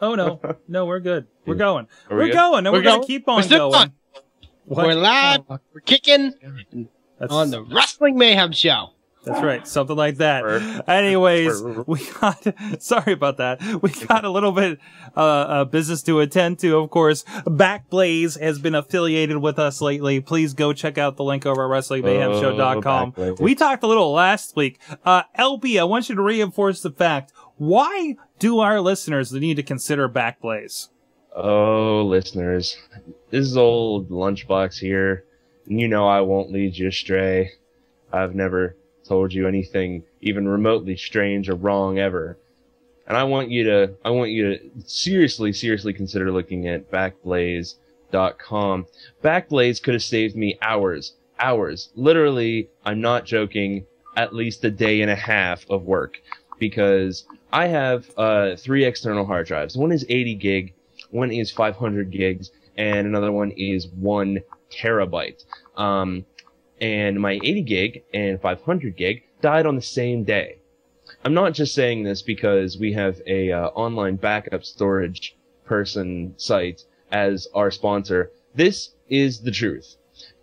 Oh no. No, we're good. We're going. Are We're we going, and we're going to keep on going. What? We're live. We're kicking That's- on the Wrestling Mayhem Show. That's right, something like that. Anyways, we got, sorry about that. We got a little bit business to attend to, of course. Backblaze has been affiliated with us lately. Please go check out the link over at WrestlingMayhemShow.com. We talked a little last week. LB, I want you to reinforce the fact, why do our listeners need to consider Backblaze? Oh, listeners, this is old Lunchbox here. And you know I won't lead you astray. I've never told you anything even remotely strange or wrong ever. And I want you to seriously consider looking at Backblaze.com. Backblaze could have saved me hours. Literally, I'm not joking, at least a day and a half of work. Because I have 3 external hard drives. One is 80 gig, one is 500 gigs, and another one is 1 terabyte. And my 80 gig and 500 gig died on the same day. I'm not just saying this because we have a online backup storage person site as our sponsor. This is the truth.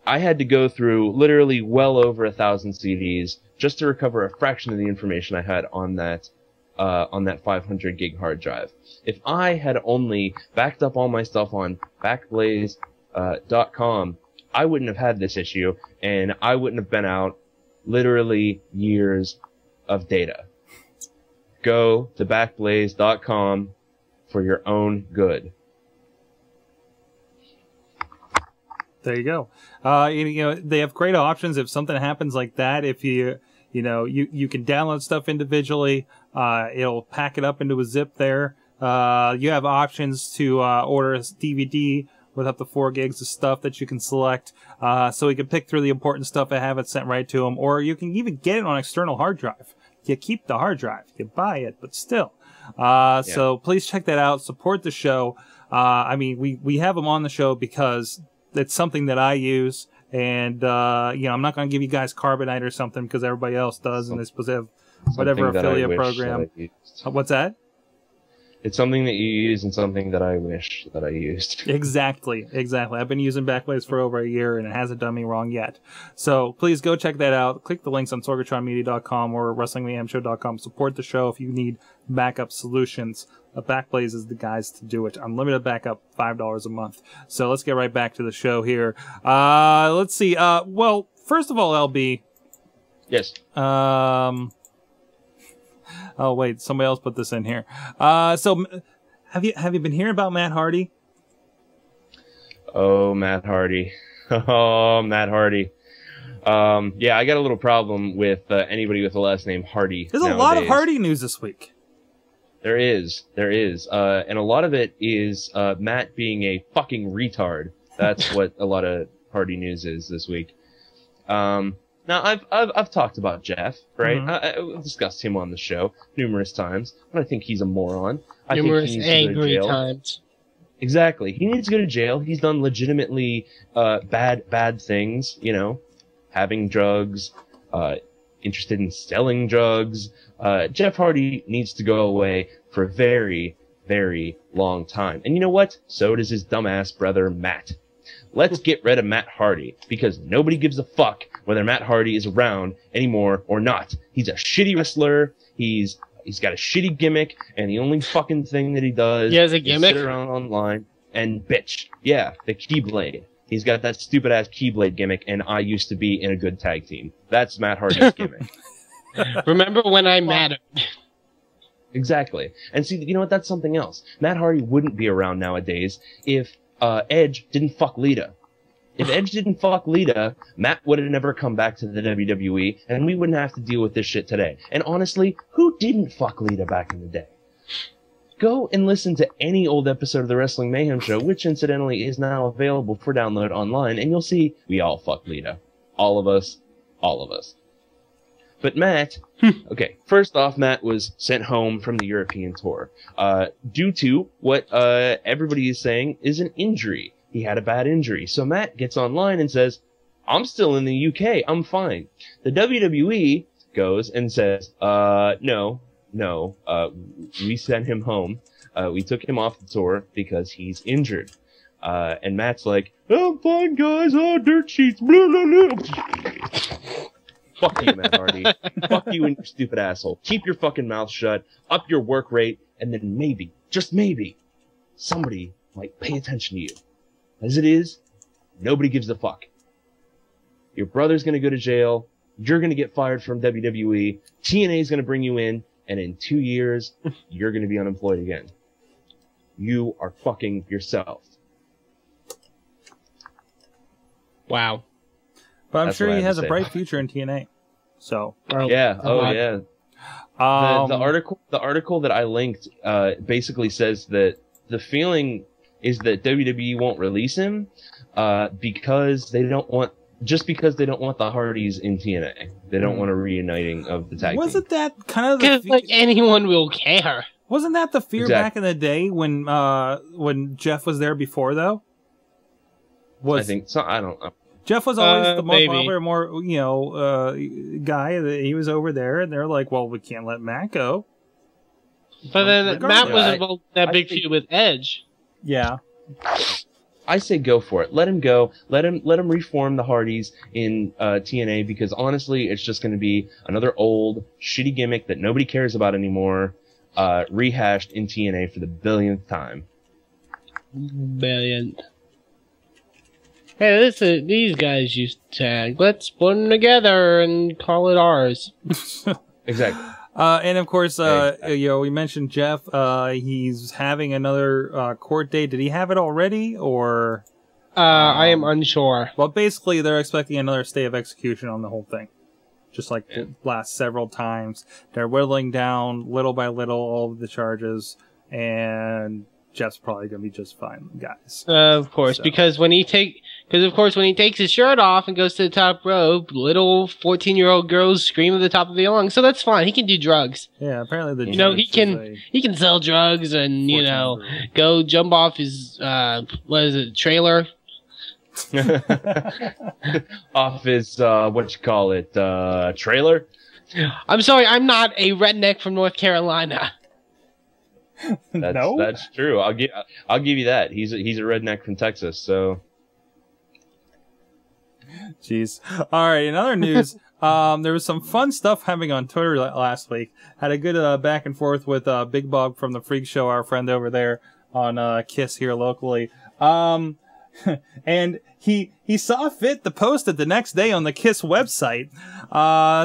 I had to go through literally well over 1,000 CDs just to recover a fraction of the information I had on that 500 gig hard drive. If I had only backed up all my stuff on Backblaze.com, I wouldn't have had this issue, and I wouldn't have been out literally years of data. Go to Backblaze.com for your own good. There you go. They have great options if something happens like that. If you can download stuff individually. It'll pack it up into a zip there. You have options to order a DVD with up to 4 gigs of stuff that you can select. So you can pick through the important stuff and have it sent right to them. Or you can even get it on external hard drive. You keep the hard drive. You buy it, but still. So please check that out. Support the show. We have them on the show because it's something that I use. And, I'm not going to give you guys Carbonite or something because everybody else does. And they're supposed to have whatever affiliate program. What's that? It's something that you use and something that I wish that I used. Exactly. I've been using Backblaze for over a year and it hasn't done me wrong yet. So please go check that out. Click the links on sorgatronmedia.com or WrestlingMayhemShow.com. Support the show if you need backup solutions. Backblaze is the guys to do it. Unlimited backup, $5 a month. So let's get right back to the show here. Let's see. Well, first of all, LB. Yes. Oh wait, somebody else put this in here. So have you been hearing about Matt Hardy? Oh, Matt Hardy. Oh, Matt Hardy. Yeah, I got a little problem with anybody with the last name Hardy. There's a lot of Hardy news this week. There is. And a lot of it is Matt being a fucking retard. That's what a lot of Hardy news is this week. Now, I've talked about Jeff, right? Mm-hmm. I've discussed him on the show numerous times, but I think he's a moron. Numerous angry times. Exactly. He needs to go to jail. He's done legitimately bad things, having drugs, interested in selling drugs. Jeff Hardy needs to go away for a very, very long time. And you know what? So does his dumbass brother, Matt. Let's get rid of Matt Hardy, because nobody gives a fuck whether Matt Hardy is around anymore or not. He's a shitty wrestler. He's got a shitty gimmick, and the only fucking thing that he does is sit around online and bitch. Yeah, the Keyblade. He's got that stupid ass Keyblade gimmick, and I used to be in a good tag team. That's Matt Hardy's gimmick. Remember when I mattered? Exactly. And see, you know what? That's something else. Matt Hardy wouldn't be around nowadays if Edge didn't fuck Lita. If Edge didn't fuck Lita, Matt would have never come back to the WWE, and we wouldn't have to deal with this shit today. And honestly, who didn't fuck Lita back in the day? Go and listen to any old episode of the Wrestling Mayhem Show, which incidentally is now available for download online, and you'll see we all fuck Lita. All of us. But Matt, okay, first off, Matt was sent home from the European tour due to what everybody is saying is an injury. He had a bad injury. So Matt gets online and says, I'm still in the UK. I'm fine. The WWE goes and says, no, we sent him home. We took him off the tour because he's injured. And Matt's like, I'm fine, guys. Oh, dirt sheets. Blah, blah, blah. Fuck you, Matt Hardy. Fuck you and your stupid asshole. Keep your fucking mouth shut, up your work rate, and then maybe, just maybe, somebody might pay attention to you. As it is, nobody gives a fuck. Your brother's gonna go to jail, you're gonna get fired from WWE, TNA's gonna bring you in, and in 2 years, you're gonna be unemployed again. You are fucking yourself. Wow. But I'm That's sure what I he have has to a say. bright future in TNA. So Yeah. Oh, yeah. The article that I linked basically says that the feeling is that WWE won't release him because they don't want the Hardys in TNA. They don't want a reuniting of the tag team. wasn't that kind of Because like anyone will care. Wasn't that the fear Exactly. back in the day when Jeff was there before though? I think so. I don't know. Jeff was always the more maybe. popular, more guy. He was over there, and they're like, "Well, we can't let Matt go." But then regardless. Matt was involved in that big feud with Edge. Yeah. I say go for it. Let him go. Let him reform the Hardys in TNA because honestly, it's just going to be another old shitty gimmick that nobody cares about anymore, rehashed in TNA for the billionth time. Brilliant. Hey, these guys used tag. Let's put them together and call it ours. Exactly. And of course, we mentioned Jeff. He's having another court date. Did he have it already, or? I am unsure. Well, basically, they're expecting another stay of execution on the whole thing, just like the last several times. They're whittling down little by little all of the charges, and Jeff's probably going to be just fine, guys. Of course, because when he takes his shirt off and goes to the top rope, little 14-year-old girls scream at the top of the lungs. So that's fine. He can do drugs. Yeah, apparently he can sell drugs and go jump off his trailer. Off his trailer. I'm sorry, I'm not a redneck from North Carolina. That's true. I'll give you that. He's a redneck from Texas, so. Jeez. All right. In other news, there was some fun stuff happening on Twitter last week. Had a good back and forth with Big Bob from the Freak Show, our friend over there on Kiss here locally. And he saw fit to post it the next day on the Kiss website.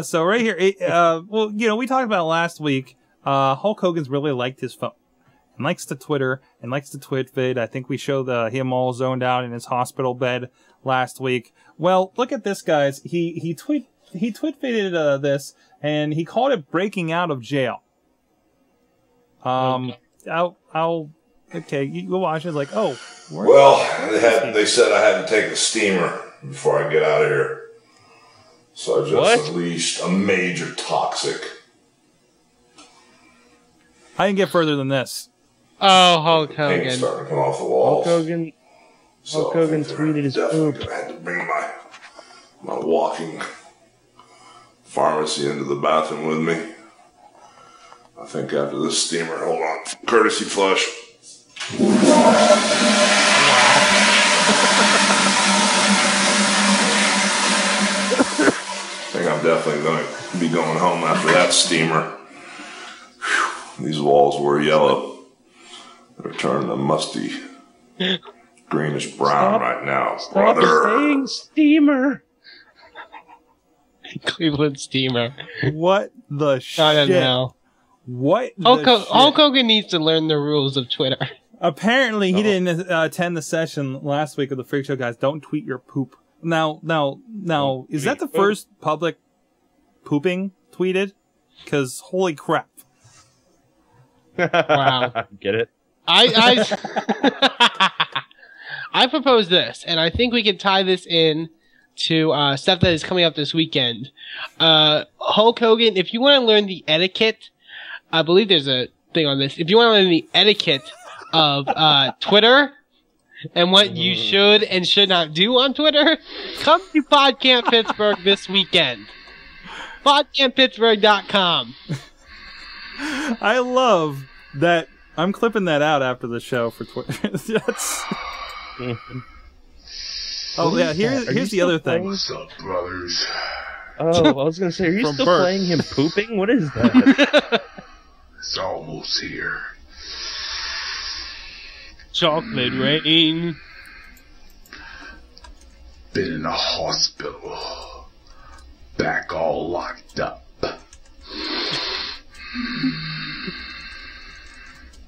So right here, we talked about it last week. Hulk Hogan's really liked his phone. And likes to Twitter and likes to twit. I think we showed him all zoned out in his hospital bed last week. Well, look at this, guys. He twit-fitted this, and he called it breaking out of jail. Okay, you go watch it. Like, oh, they said I had to take a steamer before I get out of here, so I just unleashed a major toxic. I didn't get further than this. Oh, Hulk Hogan. Paint's starting to come off the walls. Hulk Hogan tweeted his poop. I had to bring my walking pharmacy into the bathroom with me. I think after this steamer, hold on, courtesy flush. I think I'm definitely going to be going home after that steamer. Whew. These walls were yellow. They're turning a musty greenish brown right now, brother. Stop saying steamer. Cleveland Steamer. What the shit? I don't know. What? Hulk Hogan needs to learn the rules of Twitter. Apparently, he didn't attend the session last week of the Freak Show, guys. Don't tweet your poop. Now, is that the first public pooping tweeted? Because holy crap! Wow. Get it? I propose this, and I think we can tie this in to stuff that is coming up this weekend. Hulk Hogan, if you want to learn the etiquette, I believe there's a thing on this. If you want to learn the etiquette of Twitter and what you should and should not do on Twitter, come to PodCamp Pittsburgh this weekend. PodCampPittsburgh.com. I love that. I'm clipping that out after the show for Twitter. That's... Oh yeah, here's the other thing. What's up, brothers? Oh, I was gonna say, are you From still Bert. playing him pooping? What is that? It's almost here. Chocolate rain. Been in the hospital. Back all locked up.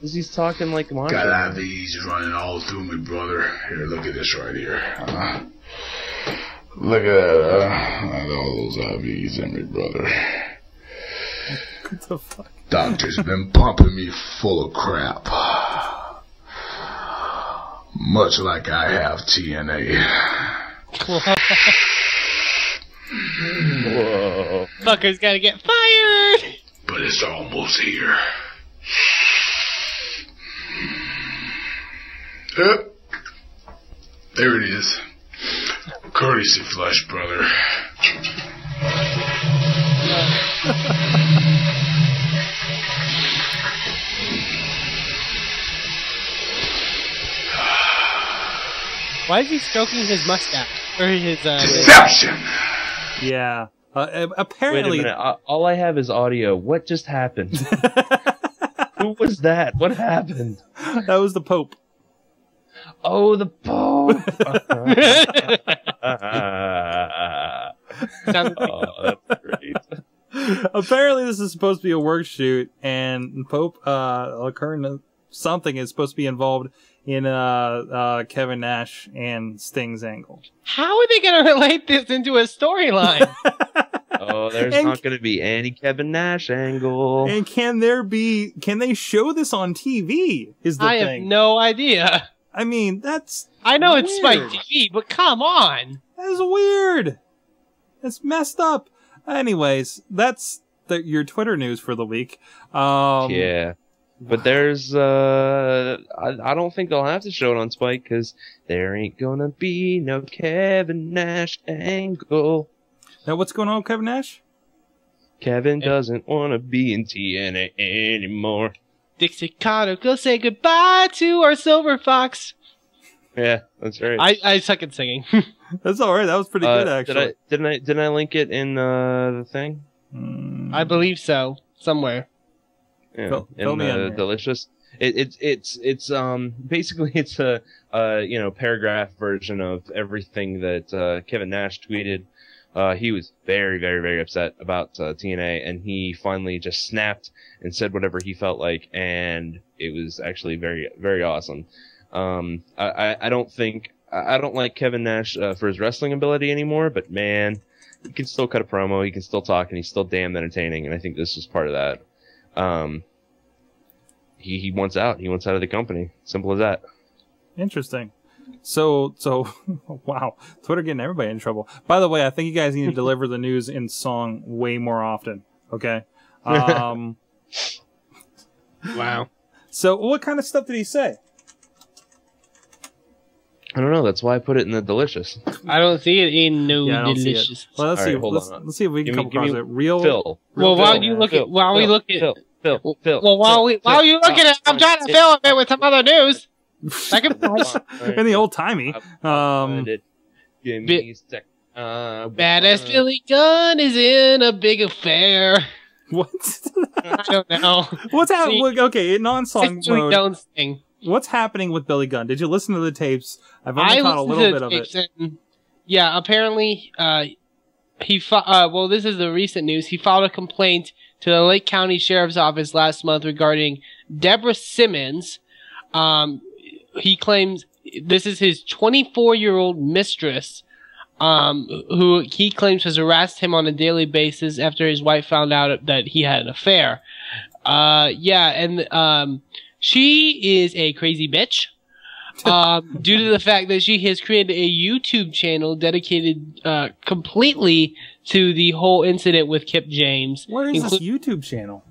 He's talking like Macho. Got IVs running all through me, brother. Here, look at this right here. Look at that, I got all those IVs in me, brother. What the fuck? Doctor's been pumping me full of crap. Much like I have TNA. Whoa. Fucker's gotta get fired! But it's almost here. Yep. There it is. Courtesy flush, brother. Why is he stroking his mustache? Or his, Deception! Yeah. Wait a Apparently, minute. All I have is audio. What just happened? Who was that? What happened? that was the Pope. Oh, the Pope! Oh, that's great. Apparently, this is supposed to be a work shoot, and Pope something is supposed to be involved in Kevin Nash and Sting's angle. How are they going to relate this into a storyline? Oh, there's not going to be any Kevin Nash angle. And can they show this on TV? Is the I thing. have no idea. I mean, that's I know weird. it's Spike TV, but come on. That's weird. That's messed up. Anyways, that's your Twitter news for the week. Yeah. But there's, I don't think they'll have to show it on Spike, because there ain't gonna be no Kevin Nash angle. Now, what's going on with Kevin Nash? Kevin doesn't want to be in TNA anymore. Dixie Carter, go say goodbye to our Silver Fox. Yeah, that's right. I suck at singing. That's all right. That was pretty good, actually. Didn't I link it in the thing? I believe so. Somewhere. Yeah, in the Delicious. It's basically it's a paragraph version of everything that Kevin Nash tweeted. He was very, very, very upset about TNA, and he finally just snapped and said whatever he felt like, and it was actually very, very awesome. I don't like Kevin Nash for his wrestling ability anymore, but man, he can still cut a promo, he can still talk, and he's still damn entertaining, and I think this was part of that. He wants out. He wants out of the company. Simple as that. Interesting. So, wow. Twitter getting everybody in trouble. By the way, I think you guys need to deliver the news in song way more often. Okay? Wow. So, what kind of stuff did he say? I don't know. That's why I put it in the Delicious. I don't see it in no Yeah, I don't see it. Delicious. Well, let's All see. right, hold on. Let's see if we can come Give me across it. Real Phil. Well, while Phil. you look Phil. at, while we look at, Phil. well, while you look at it, I'm trying to fill it with some other news. Second place. in the old timey. Give me a sec. Badass Billy Gunn is in a big affair. What? I don't know. What's happening? Okay, non-song It's Billy mode. Gunn's thing. What's happening with Billy Gunn? Did you listen to the tapes? I've only caught a little bit of it. Yeah, apparently, well, this is the recent news. He filed a complaint to the Lake County Sheriff's Office last month regarding Deborah Simmons. He claims this is his 24-year-old mistress, who he claims has harassed him on a daily basis after his wife found out that he had an affair. She is a crazy bitch. due to the fact that she has created a YouTube channel dedicated completely to the whole incident with Kip James. Where is this YouTube channel?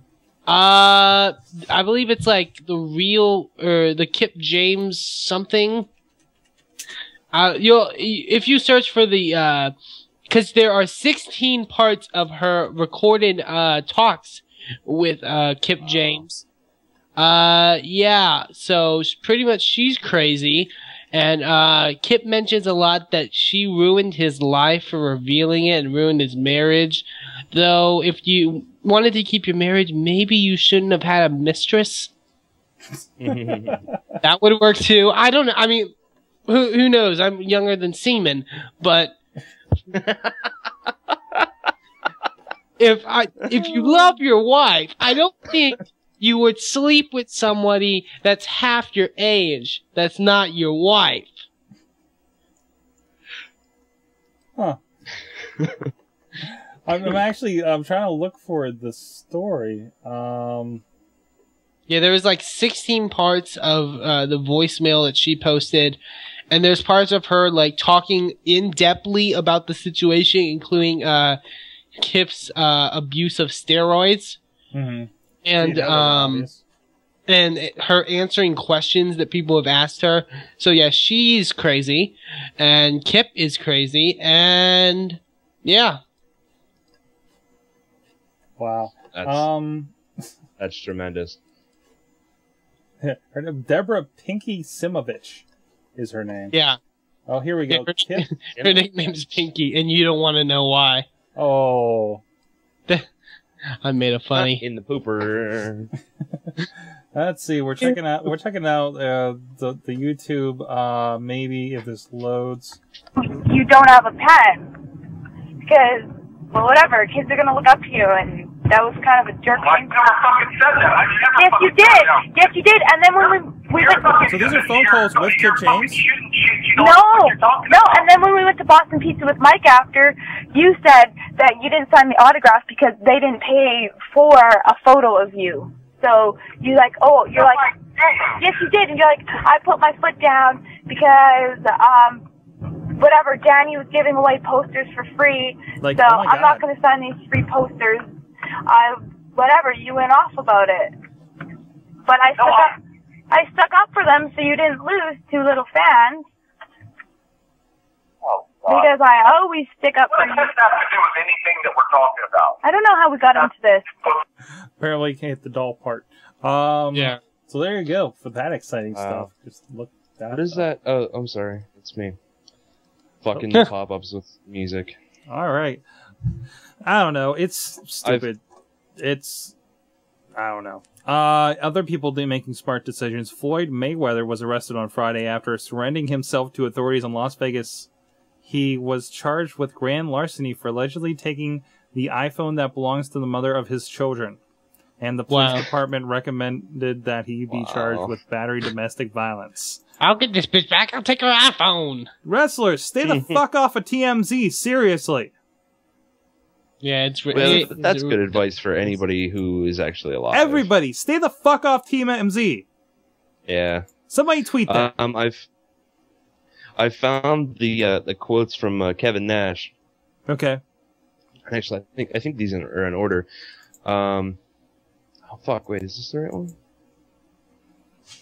I believe it's like the Kip James something. If you search for the because there are 16 parts of her recorded talks with Kip James. Yeah, so pretty much she's crazy, and Kip mentions a lot that she ruined his life for revealing it and ruined his marriage. Though, if you wanted to keep your marriage, maybe you shouldn't have had a mistress. That would work too. I don't know. I mean, who knows? I'm younger than Seaman, but if you love your wife, I don't think you would sleep with somebody that's half your age. That's not your wife. Huh. I'm trying to look for the story. Yeah, there was like 16 parts of the voicemail that she posted, and there's parts of her like talking in-depthly about the situation, including Kip's abuse of steroids. Mm-hmm. And her answering questions that people have asked her. So yeah, she's crazy, and Kip is crazy, and yeah. Wow. That's tremendous. Deborah Pinky Simovich is her name. Yeah. Oh, here we go. Her nickname's Pinky, and you don't want to know why. Oh. I made a funny in the pooper. Let's see. We're checking out the YouTube. Maybe if this loads. You don't have a pen because, well, whatever. Kids are gonna look up to you, and that was kind of a jerk. I never fucking said that. Yes, you did. Yes, you did. And then when we went. So these are phone calls with Kip James? No. And then when we went to Boston Pizza with Mike after, you said that you didn't sign the autograph because they didn't pay for a photo of you. So you're like, yes, you did. And you're like, I put my foot down because, whatever, Danny was giving away posters for free. Like, so oh my God. I'm not going to sign these free posters. Whatever, you went off about it. But I stuck up for them so you didn't lose 2 little fans. Oh, because I always stick up for you. What does that have to do with anything that we're talking about? I don't know how we got into this. Apparently, you can't hit the doll part. Yeah. So there you go for that exciting stuff. Just look that. What is that? Oh, I'm sorry. It's me. Fucking pop-ups with music. All right. I don't know. It's stupid. I don't know. Other people making smart decisions. Floyd Mayweather was arrested on Friday after surrendering himself to authorities in Las Vegas. He was charged with grand larceny for allegedly taking the iPhone that belongs to the mother of his children. And the police department recommended that he be charged with battery domestic violence. I'll get this bitch back. I'll take her iPhone. Wrestlers, stay the fuck off of TMZ. Seriously. Yeah, that's good advice for anybody who is actually alive. Everybody, stay the fuck off TMZ. Yeah. Somebody tweet that. I found the quotes from Kevin Nash. Okay. Actually, I think these are in order. Oh fuck! Wait, is this the right one?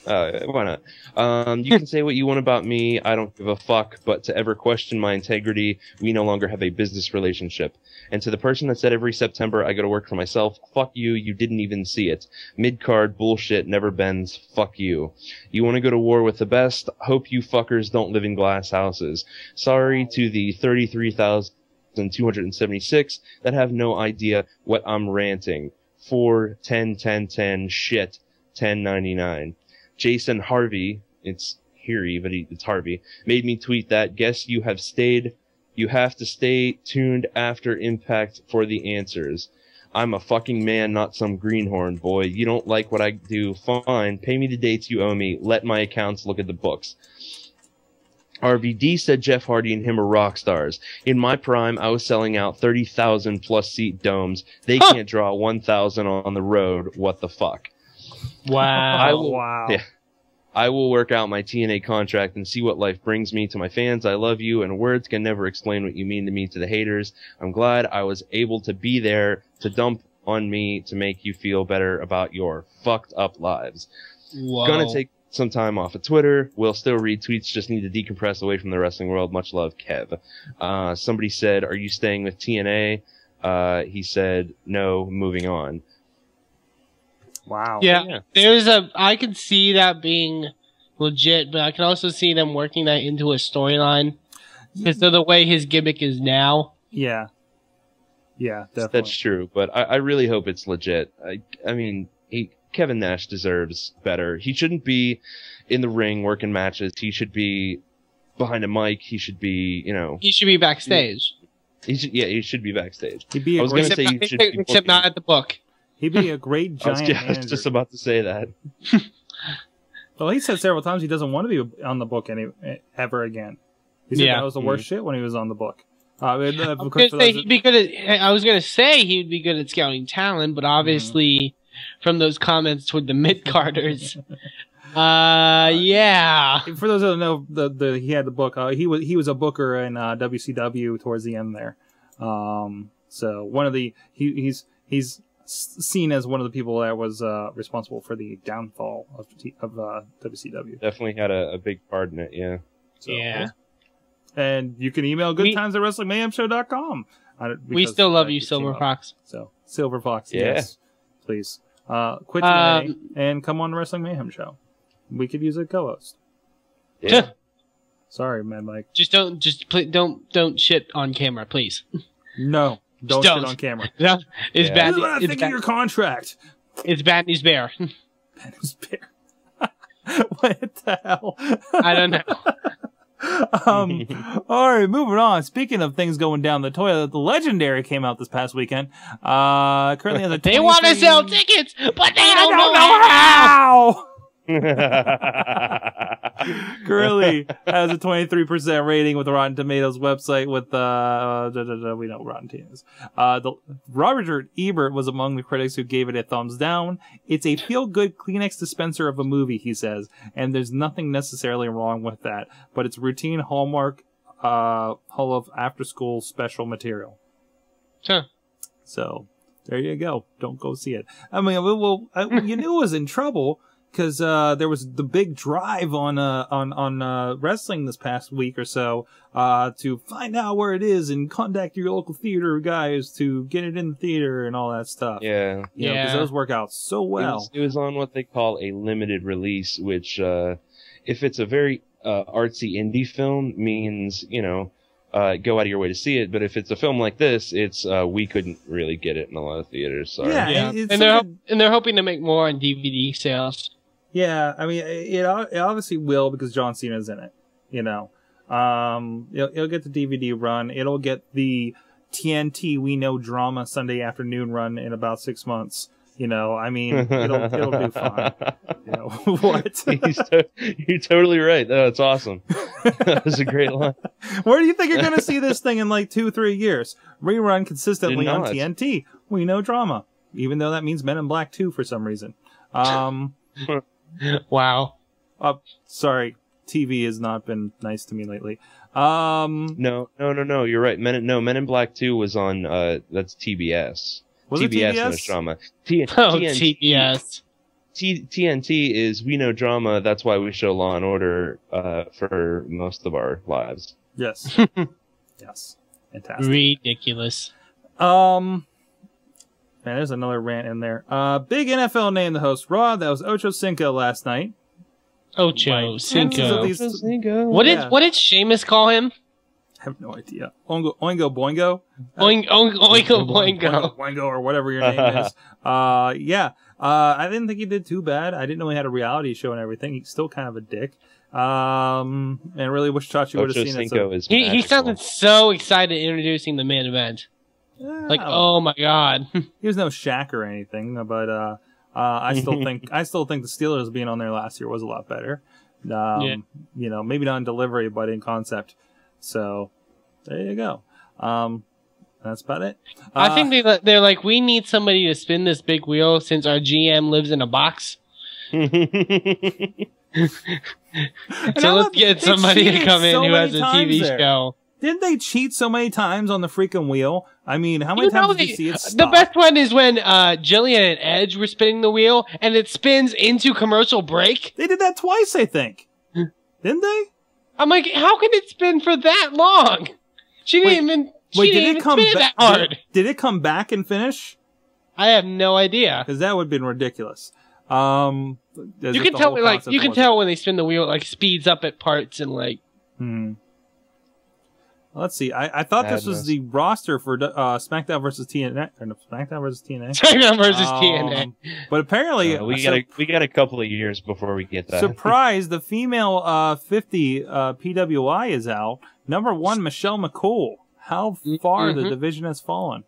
Why not? You can say what you want about me. I don't give a fuck. But to ever question my integrity, we no longer have a business relationship. And to the person that said every September I go to work for myself, fuck you. You didn't even see it. Mid-card bullshit never bends. Fuck you. You want to go to war with the best? Hope you fuckers don't live in glass houses. Sorry to the 33,276 that have no idea what I'm ranting. 4, 10, 10, 10, shit, 1099. Jason Harvey, it's Harry, but it's Harvey, made me tweet that. Guess you have to stay tuned after Impact for the answers. I'm a fucking man, not some greenhorn boy. You don't like what I do? Fine. Pay me the dates you owe me. Let my accounts look at the books. RVD said Jeff Hardy and him are rock stars. In my prime, I was selling out 30,000 plus seat domes. They can't draw 1,000 on the road. What the fuck? Wow. Wow. Yeah. I will work out my TNA contract and see what life brings me. To my fans, I love you, and words can never explain what you mean to me. To the haters, I'm glad I was able to be there to dump on me to make you feel better about your fucked up lives. Whoa. Gonna take some time off of Twitter. Will still read tweets, just need to decompress away from the wrestling world. Much love, Kev. Somebody said, are you staying with TNA? He said, no, moving on. Wow. Yeah, I could see that being legit, but I can also see them working that into a storyline because of the way his gimmick is now. Yeah. Yeah, definitely. That's true, but I really hope it's legit. I mean, Kevin Nash deserves better. He shouldn't be in the ring working matches. He should be behind a mic. He should be, He should be backstage. He should be backstage. He'd be I was going to say he should be except not at the book. He'd be a great giant I was just about to say that. Well, he said several times he doesn't want to be on the book ever again. He said that was the worst shit when he was on the book. I was going to say he would be good at scouting talent, but obviously from those comments toward the mid-carders, yeah. For those who don't know, he had the book. He was a booker in WCW towards the end there. So one of the he's seen as one of the people that was responsible for the downfall of WCW. Definitely had a big part in it, yeah. So, yeah. And you can email goodtimes@wrestlingmayhemshow.com. We still love you, Silver Fox. So, Silver Fox, yes. Please. Quit today and come on the Wrestling Mayhem Show. We could use a co-host. Yeah. Sorry, Mad Mike. Don't shit on camera, please. No. Don't shit on camera. No, it's bad. This is what I think of your contract. It's Bad News Bear. Bad News Bear. What the hell? I don't know. All right, moving on. Speaking of things going down the toilet, the Legendary came out this past weekend. Currently has a They want to sell tickets, but they don't know how. Currently has a 23% rating with the Rotten Tomatoes website with we know Rotten Tomatoes. Robert Ebert was among the critics who gave it a thumbs down. It's a feel-good Kleenex dispenser of a movie, he says, and there's nothing necessarily wrong with that, but it's routine Hallmark Hall of after-school special material. Sure. So there you go. Don't go see it. I mean, you knew it was in trouble. Because there was the big drive on wrestling this past week or so to find out where it is and contact your local theater guys to get it in the theater and all that stuff. Yeah. Because those work out so well. It was on what they call a limited release, which if it's a very artsy indie film means, go out of your way to see it. But if it's a film like this, it's we couldn't really get it in a lot of theaters. Sorry. Yeah. And they're hoping to make more on DVD sales. Yeah, I mean, it obviously will because John Cena's in it, It'll get the DVD run. It'll get the TNT We Know Drama Sunday afternoon run in about 6 months. I mean, it'll do fine. What? You're totally right. No, it's awesome. That was a great line. Where do you think you're going to see this thing in like 2-3 years? Rerun consistently on TNT. We Know Drama. Even though that means Men in Black 2 for some reason. Wow. Sorry. TV has not been nice to me lately. No. You're right. Men in Black 2 was on, that's TBS. Was TBS it TBS? knows drama. TBS. TNT is We Know Drama. That's why we show Law and Order, for most of our lives. Yes. Yes. Fantastic. Ridiculous. Man, there's another rant in there. Big NFL name the host Raw. That was Ocho Cinco last night. Ocho Cinco. What did Sheamus call him? I have no idea. Oingo Boingo? Oingo Boingo. Boingo or whatever your name is. Yeah. I didn't think he did too bad. I didn't know he had a reality show and everything. He's still kind of a dick. And I really wish Chachi would have seen Cinco it. He sounded so excited introducing the main event. Like, oh my god. He was no Shaq or anything, but I still think the Steelers being on there last year was a lot better. Maybe not in delivery, but in concept. So there you go. That's about it. I think they're like, we need somebody to spin this big wheel since our GM lives in a box. So let's get somebody to come in who has a TV show. Didn't they cheat so many times on the freaking wheel? I mean, how many times did you see it stop? The best one is when Jillian and Edge were spinning the wheel, and it spins into commercial break. They did that twice, I think. Didn't they? I'm like, how can it spin for that long? She didn't even. Wait, did it come back that hard? Did it come back and finish? I have no idea. Because that would have been ridiculous. You can tell, when they spin the wheel, it like speeds up at parts and like. Let's see. I thought this was the roster for SmackDown versus TNA. Or no, SmackDown versus TNA. SmackDown versus TNA. But apparently, we got a couple of years before we get that. Surprise! The female 50 PWI is out. Number 1, Michelle McCool. How far the division has fallen.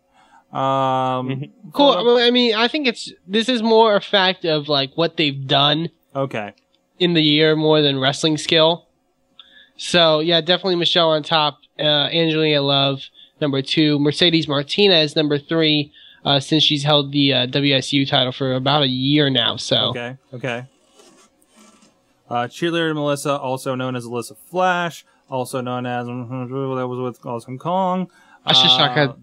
Cool. Well, I mean, I think this is more a fact of like what they've done. Okay. In the year more than wrestling skill. So yeah, definitely Michelle on top. Angelina Love, number 2. Mercedes Martinez, number 3, since she's held the WSU title for about a year now. So okay. Cheerleader Melissa, also known as Alyssa Flash, also known as that was with Awesome Kong. Thank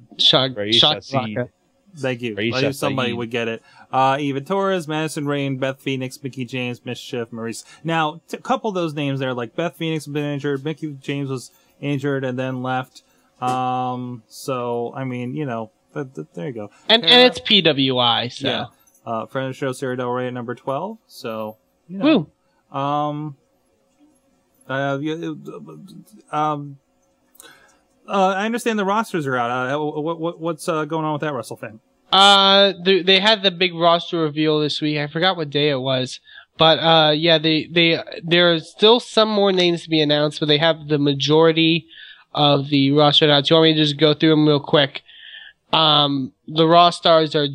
you. I knew somebody would get it. Eva Torres, Madison Rain, Beth Phoenix, Mickey James, Mischief, Maurice. Now, a couple of those names there, like Beth Phoenix has been injured, Mickey James was injured and then left. So, I mean, you know, there you go. And it's PWI, so. Yeah. Friend of the show, Sarah Del Rey at number 12. So, you know. Woo. I understand the rosters are out. What's going on with that, WrestleFan? They had the big roster reveal this week. I forgot what day it was, but yeah, there are still some more names to be announced, but they have the majority of the roster now. Do you want me to just go through them real quick? The Raw stars are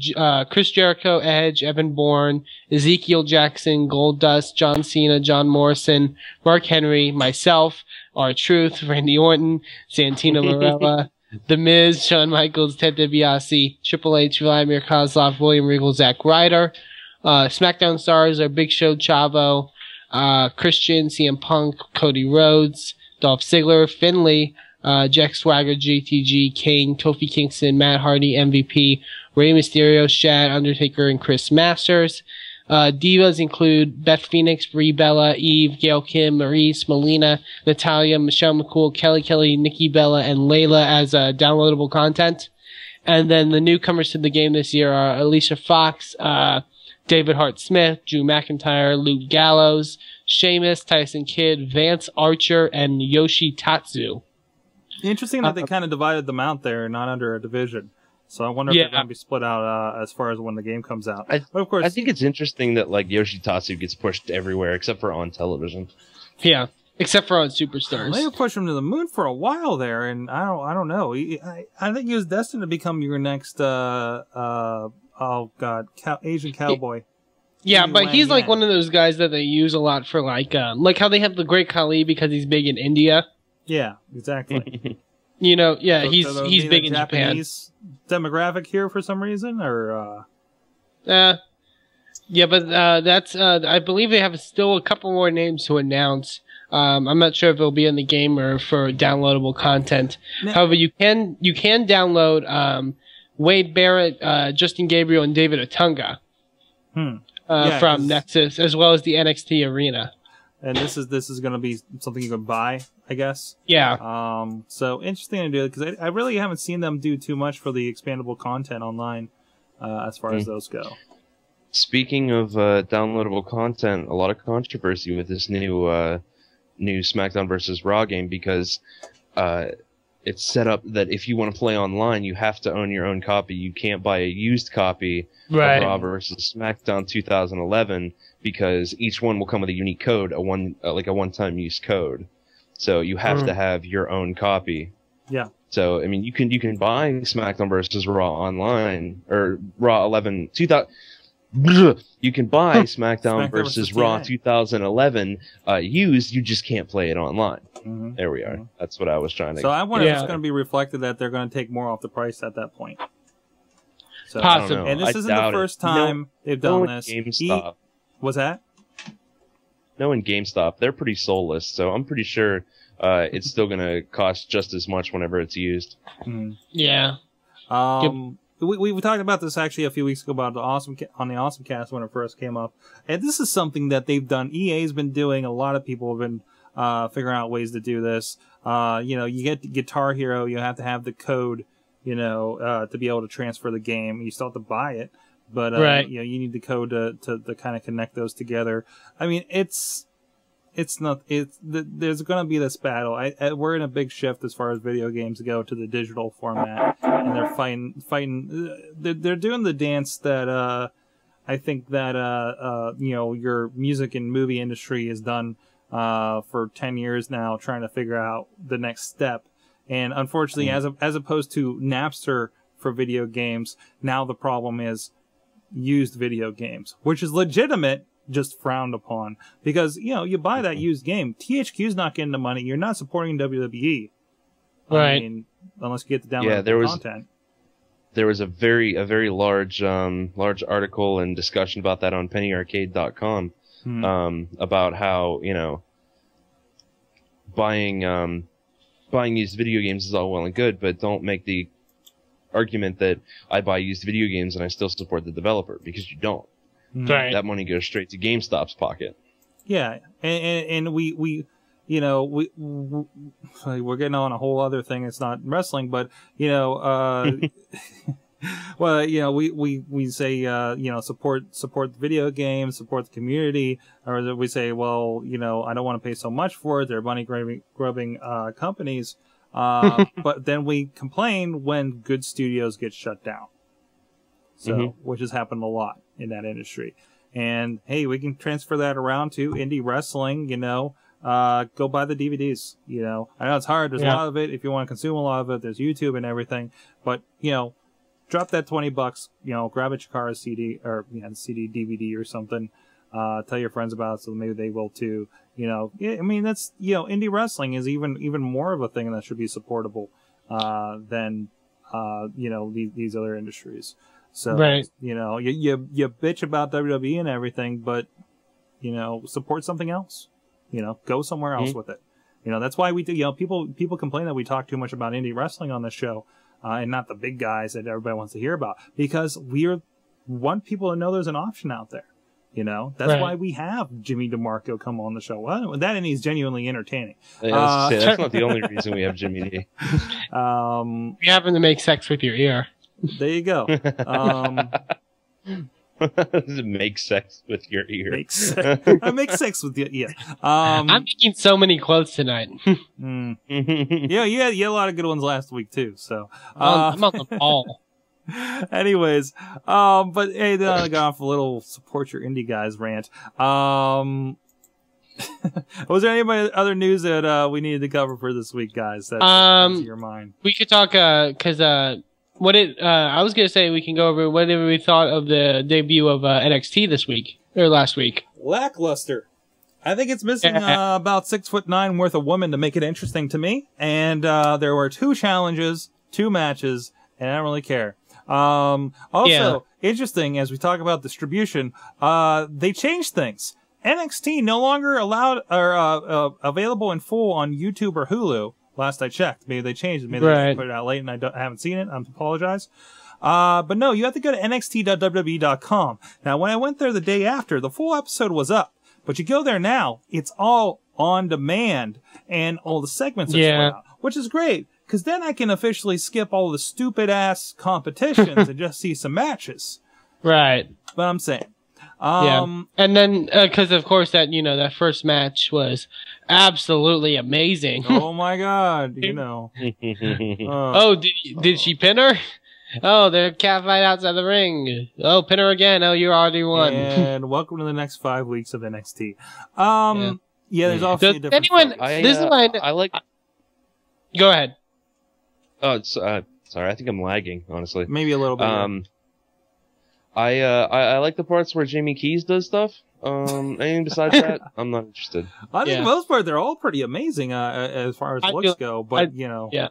Chris Jericho, Edge, Evan Bourne, Ezekiel Jackson, Goldust, John Cena, John Morrison, Mark Henry, myself, R-Truth, Randy Orton, Santino Marella, The Miz, Shawn Michaels, Ted DiBiase, Triple H, Vladimir Kozlov, William Regal, Zack Ryder. SmackDown stars are Big Show, Chavo, Christian, CM Punk, Cody Rhodes, Dolph Ziggler, Finlay, Jack Swagger, JTG, Kane, Kofi Kingston, Matt Hardy, MVP, Rey Mysterio, Shad, Undertaker, and Chris Masters. Divas include Beth Phoenix, Brie Bella, Eve, Gail Kim, Maurice, Melina, Natalia, Michelle McCool, Kelly, Nikki Bella, and Layla as downloadable content. And then the newcomers to the game this year are Alicia Fox, David Hart Smith, Drew McIntyre, Luke Gallows, Sheamus, Tyson Kidd, Vance Archer, and Yoshi Tatsu. Interesting that they kind of divided them out there, not under a division. So I wonder if they're going to be split out as far as when the game comes out. But of course, I think it's interesting that like Yoshitatsu gets pushed everywhere except for on television. Yeah, except for on Superstars. They pushed him to the moon for a while there, and I don't know. I think he was destined to become your next Asian cowboy. Yeah, but he's like one of those guys that they use a lot for like how they have the Great Khali because he's big in India. Yeah, exactly. You know, yeah, he's big in Japan. Demographic here for some reason, or yeah, but that's I believe they have still a couple more names to announce. I'm not sure if it'll be in the game or for downloadable content. However, you can download Wade Barrett, Justin Gabriel, and David Otunga from Nexus, as well as the NXT Arena. And this is going to be something you can buy, I guess. Yeah. So interesting to do, because I really haven't seen them do too much for the expandable content online as far as those go. Speaking of downloadable content, a lot of controversy with this new SmackDown vs. Raw game, because it's set up that if you want to play online, you have to own your own copy. You can't buy a used copy of Raw vs. SmackDown 2011, because each one will come with a unique code, a one-time use code. So you have to have your own copy. Yeah. So I mean, you can buy SmackDown vs. Raw online, or Raw 11 2000. You can buy SmackDown vs. Raw 2011 used. You just can't play it online. There we are. That's what I was trying to. So I wonder if it's going to be reflected that they're going to take more off the price at that point. So, possibly. And this isn't the first time they've done this. GameStop. What's that? knowing GameStop, they're pretty soulless, so I'm pretty sure it's still going to cost just as much whenever it's used. Yeah. We talked about this actually a few weeks ago about on the Awesome Cast when it first came up, and this is something that they've done. EA's been doing. A lot of people have been figuring out ways to do this. You get Guitar Hero, you have to have the code, to be able to transfer the game. You still have to buy it, but right. You need the code to kind of connect those together. I mean, there's going to be this battle. We're in a big shift as far as video games go to the digital format, and they're fighting. They're doing the dance that I think that your music and movie industry has done for 10 years now, trying to figure out the next step. And unfortunately, as opposed to Napster for video games, now the problem is used video games, which is legitimate, just frowned upon, because you buy that used game. THQ's not getting the money. You're not supporting WWE, right? I mean, unless you get the download content. There was a very large article and discussion about that on pennyarcade.com about how buying used video games is all well and good, but don't make the argument that I buy used video games and I still support the developer, because you don't. Right. That money goes straight to GameStop's pocket. Yeah, and we're getting on a whole other thing. It's not wrestling, but well, we say support the video games, support the community, or we say, well, I don't want to pay so much for it. They're money grubbing companies, but then we complain when good studios get shut down. So, which has happened a lot in that industry. And hey, we can transfer that around to indie wrestling, go buy the DVDs, I know it's hard. There's a lot of it. If you want to consume a lot of it, there's YouTube and everything, but, drop that $20, grab a Chikara CD or CD, DVD or something, tell your friends about it so maybe they will too, I mean, that's, indie wrestling is even more of a thing that should be supportable, than, these other industries. So, right. You bitch about WWE and everything, but, support something else. Go somewhere else with it. That's why we do, people complain that we talk too much about indie wrestling on this show, and not the big guys that everybody wants to hear about, because we want people to know there's an option out there. That's why we have Jimmy DeMarco come on the show. Well, that and he's genuinely entertaining. Yeah, that's not the only reason we have Jimmy D. You happen to make sex with your ear. There you go. Make sex with your ear. I make sex with you. Yeah. I'm making so many clothes tonight. Yeah, you had a lot of good ones last week too. So I'm on the ball. Anyways, but hey, then I got off a little support your indie guys rant. Was there any other news that we needed to cover for this week, guys? That comes to your mind? We could talk because I was gonna say we can go over whatever we thought of the debut of NXT this week or last week. Lackluster. I think it's missing about 6'9" worth of woman to make it interesting to me. And there were 2 challenges, 2 matches, and I don't really care. Interesting, as we talk about distribution, they changed things. NXT no longer allowed or available in full on YouTube or Hulu. Last I checked, maybe they changed it. Maybe they put it out late, and I haven't seen it. I apologize. But no, you have to go to nxt.wwe.com. Now, when I went there the day after, the full episode was up. But you go there now, it's all on demand, and all the segments are spread out, which is great. Because then I can officially skip all the stupid-ass competitions and just see some matches. Right. But I'm saying. And then, because of course that first match was absolutely amazing. Oh my God, did she pin her? Oh, they're cat fight outside the ring. Oh, pin her again. Oh, you already won. And welcome to the next 5 weeks of NXT. There's also a different. I like. Go ahead. Oh, sorry. I think I'm lagging, honestly. Maybe a little bit. I like the parts where Jamie Keys does stuff. Anything besides that, I'm not interested. I think for the most part they're all pretty amazing as far as looks go. But Yeah.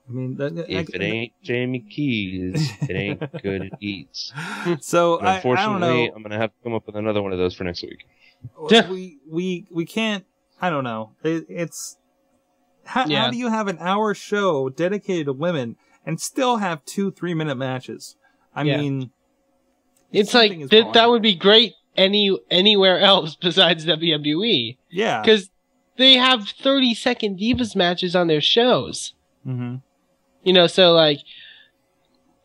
I mean, if it ain't Jamie Keys, it ain't good it eats. So and unfortunately, I don't know. I'm gonna have to come up with another one of those for next week. We can't. I don't know. It's how do you have an hour show dedicated to women and still have 2 3-minute matches? I mean, it's like that would be great anywhere else besides WWE. Yeah, because they have 30-second Divas matches on their shows. Mm-hmm. You know, so like,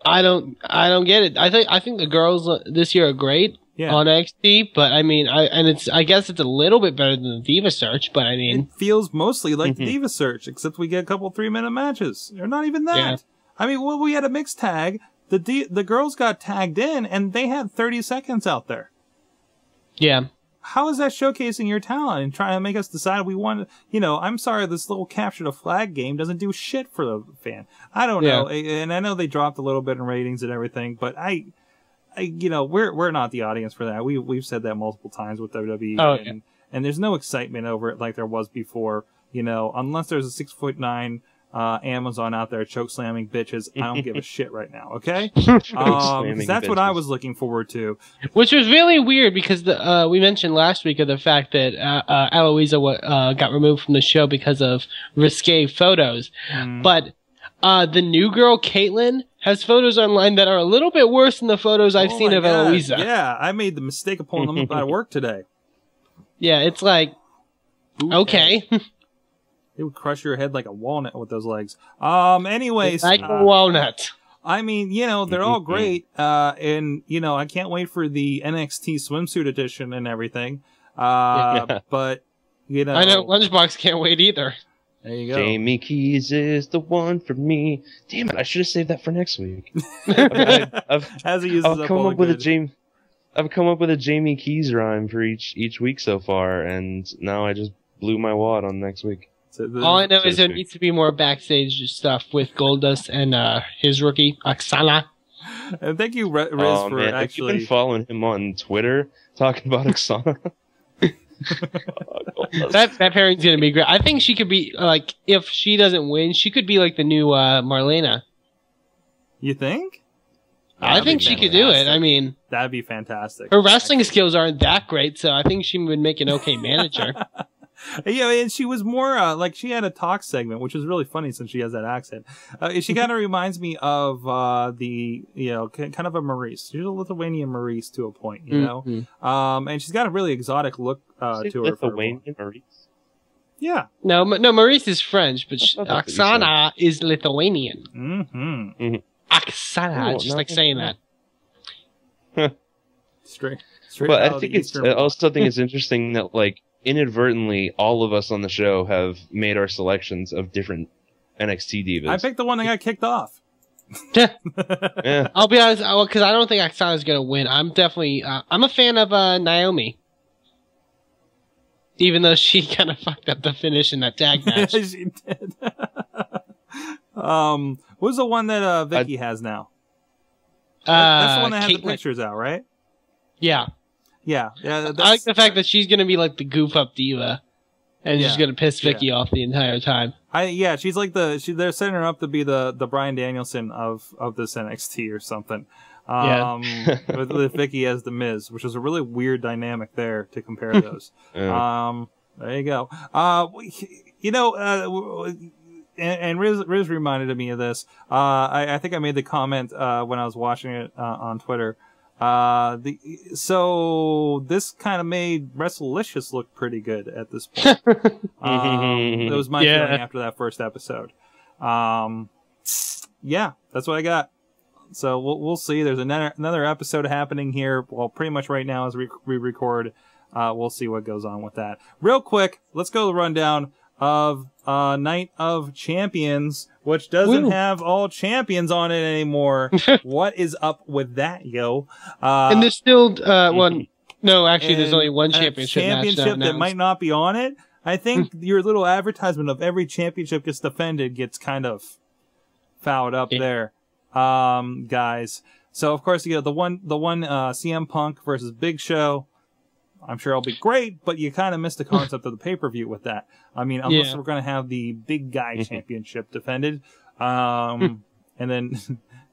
I don't get it. I think the girls this year are great on NXT, but I mean, I guess it's a little bit better than the Diva Search, but I mean, it feels mostly like the Diva Search, except we get a couple 3-minute matches. Or not even that. Yeah. I mean, we had a mixed tag. The girls got tagged in, and they had 30 seconds out there. Yeah. How is that showcasing your talent and trying to make us decide we want? You know, I'm sorry, this little capture the flag game doesn't do shit for the fan. I don't know, and I know they dropped a little bit in ratings and everything, but I you know, we're not the audience for that. We've said that multiple times with WWE, and there's no excitement over it like there was before. You know, unless there's a 6'9" Amazon out there choke slamming bitches, I don't give a shit right now. Okay, that's what I was looking forward to. Which was really weird because we mentioned last week of the fact that Aloisa got removed from the show because of risque photos, but the new girl Caitlyn has photos online that are a little bit worse than the photos I've seen of Aloisa. Yeah, I made the mistake of pulling them up at work today. Yeah, it's like okay. It would crush your head like a walnut with those legs. Anyways. Like a walnut. I mean, you know, they're all great. And, you know, I can't wait for the NXT swimsuit edition and everything. But, you know. I know Lunchbox can't wait either. There you go. Jamie Keys is the one for me. Damn it, I should have saved that for next week. I've come up with a Jamie Keys rhyme for each week so far, and now I just blew my wad on next week. All I know is there needs to be more backstage stuff with Goldust and his rookie, Oksana. And thank you, Riz, for man, actually... Have you been following him on Twitter talking about Oksana? that pairing's going to be great. I think she could be, like, if she doesn't win, she could be like the new Marlena. You think? I think she could do it. I mean... That'd be fantastic. Her wrestling skills aren't that great, so I think she would make an okay manager. Yeah, and she was more like she had a talk segment, which was really funny since she has that accent. She kind of reminds me of kind of a Maurice. She's a Lithuanian Maurice to a point, you know. And she's got a really exotic look to her. Lithuanian Maurice. Yeah. No, Maurice is French, but Oksana is Lithuanian. Oksana, just like saying that. Straight. But I think I also think it's interesting that like. Inadvertently, all of us on the show have made our selections of different NXT divas. I picked the one that got kicked off. Yeah. I'll be honest, because I don't think Oksana's going to win. I'm definitely, I'm a fan of Naomi. Even though she kind of fucked up the finish in that tag match. She did. Who's the one that Vicky has now? That's the one that has the pictures out, right? Yeah. Yeah. I like the fact that she's going to be like the goof up diva. And she's going to piss Vicky off the entire time. She's like they're setting her up to be the Bryan Danielson of this NXT or something. With Vicky as the Miz, which was a really weird dynamic there to compare those. There you go. You know, and Riz reminded me of this. I think I made the comment when I was watching it on Twitter. So this kind of made WrestleLicious look pretty good at this point. That was my feeling after that first episode. Yeah, that's what I got. So we'll see. There's another episode happening here. Well, pretty much right now as we record. We'll see what goes on with that. Real quick, let's go to the rundown of Night of Champions, which doesn't have all champions on it anymore. What is up with that, yo? And there's still one. No, actually, there's only one championship that might not be on it. I think your little advertisement of every championship gets defended gets kind of fouled up there, guys. So of course you got the one CM Punk versus Big Show. I'm sure it'll be great, but you kind of missed the concept of the pay-per-view with that. I mean, unless we're going to have the big guy championship defended. And then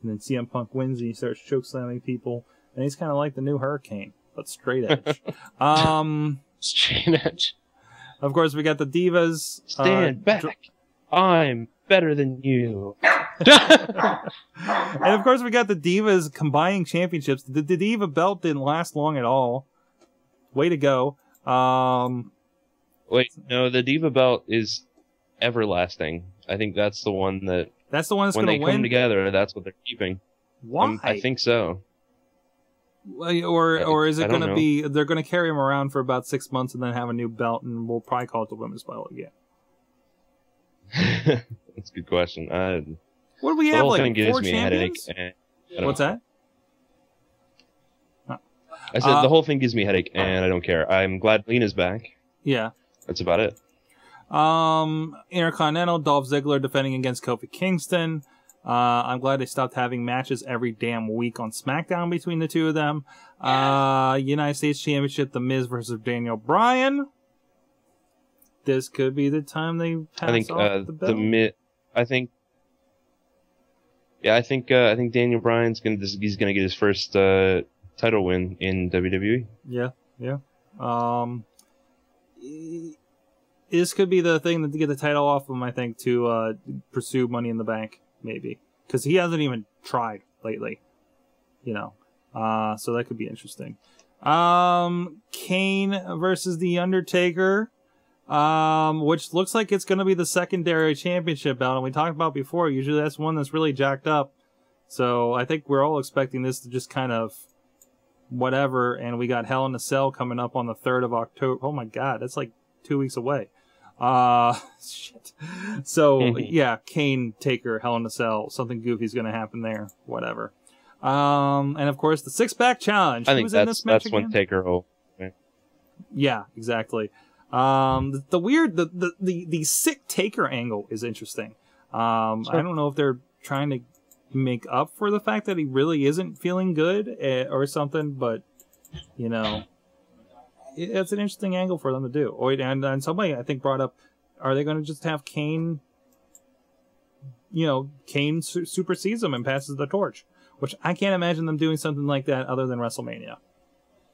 CM Punk wins and he starts chokeslamming people. And he's kind of like the new Hurricane, but straight edge. Straight edge. Of course, we got the Divas. Stand back. I'm better than you. And of course, we got the Divas combining championships. The Diva belt didn't last long at all. Way to go. Wait, no, the Diva belt is everlasting. I think that's the one that... That's the one that's going to win? When they come together, that's what they're keeping. Why? I think so. Or is it going to be... They're going to carry him around for about 6 months and then have a new belt, and we'll probably call it the women's belt again. That's a good question. What do we have, like, 4 champions? What's that? I said the whole thing gives me a headache, and I don't care. I'm glad Lena's back. Yeah. That's about it. Intercontinental, Dolph Ziggler defending against Kofi Kingston. I'm glad they stopped having matches every damn week on SmackDown between the two of them. United States Championship, The Miz versus Daniel Bryan. This could be the time they pass off the belt. I think Daniel Bryan's he's gonna get his first title win in WWE. Yeah. This could be the thing to get the title off him, I think, to pursue Money in the Bank, maybe. Because he hasn't even tried lately. So that could be interesting. Kane versus The Undertaker, which looks like it's going to be the secondary championship belt. And we talked about before, usually that's one that's really jacked up. So I think we're all expecting this to just kind of whatever. And we got Hell in a Cell coming up on the 3rd of October. Oh my God, that's like 2 weeks away. Shit. So yeah, Kane, Taker, Hell in a Cell. Something goofy's going to happen there. Whatever. And of course the 6-pack challenge. I think that's when Taker will win. Yeah, exactly. The sick Taker angle is interesting. Sure. I don't know if they're trying to make up for the fact that he really isn't feeling good or something, but it's an interesting angle for them to do. And somebody I think brought up, are they going to just have Kane? Kane supersedes him and passes the torch, which I can't imagine them doing something like that other than WrestleMania.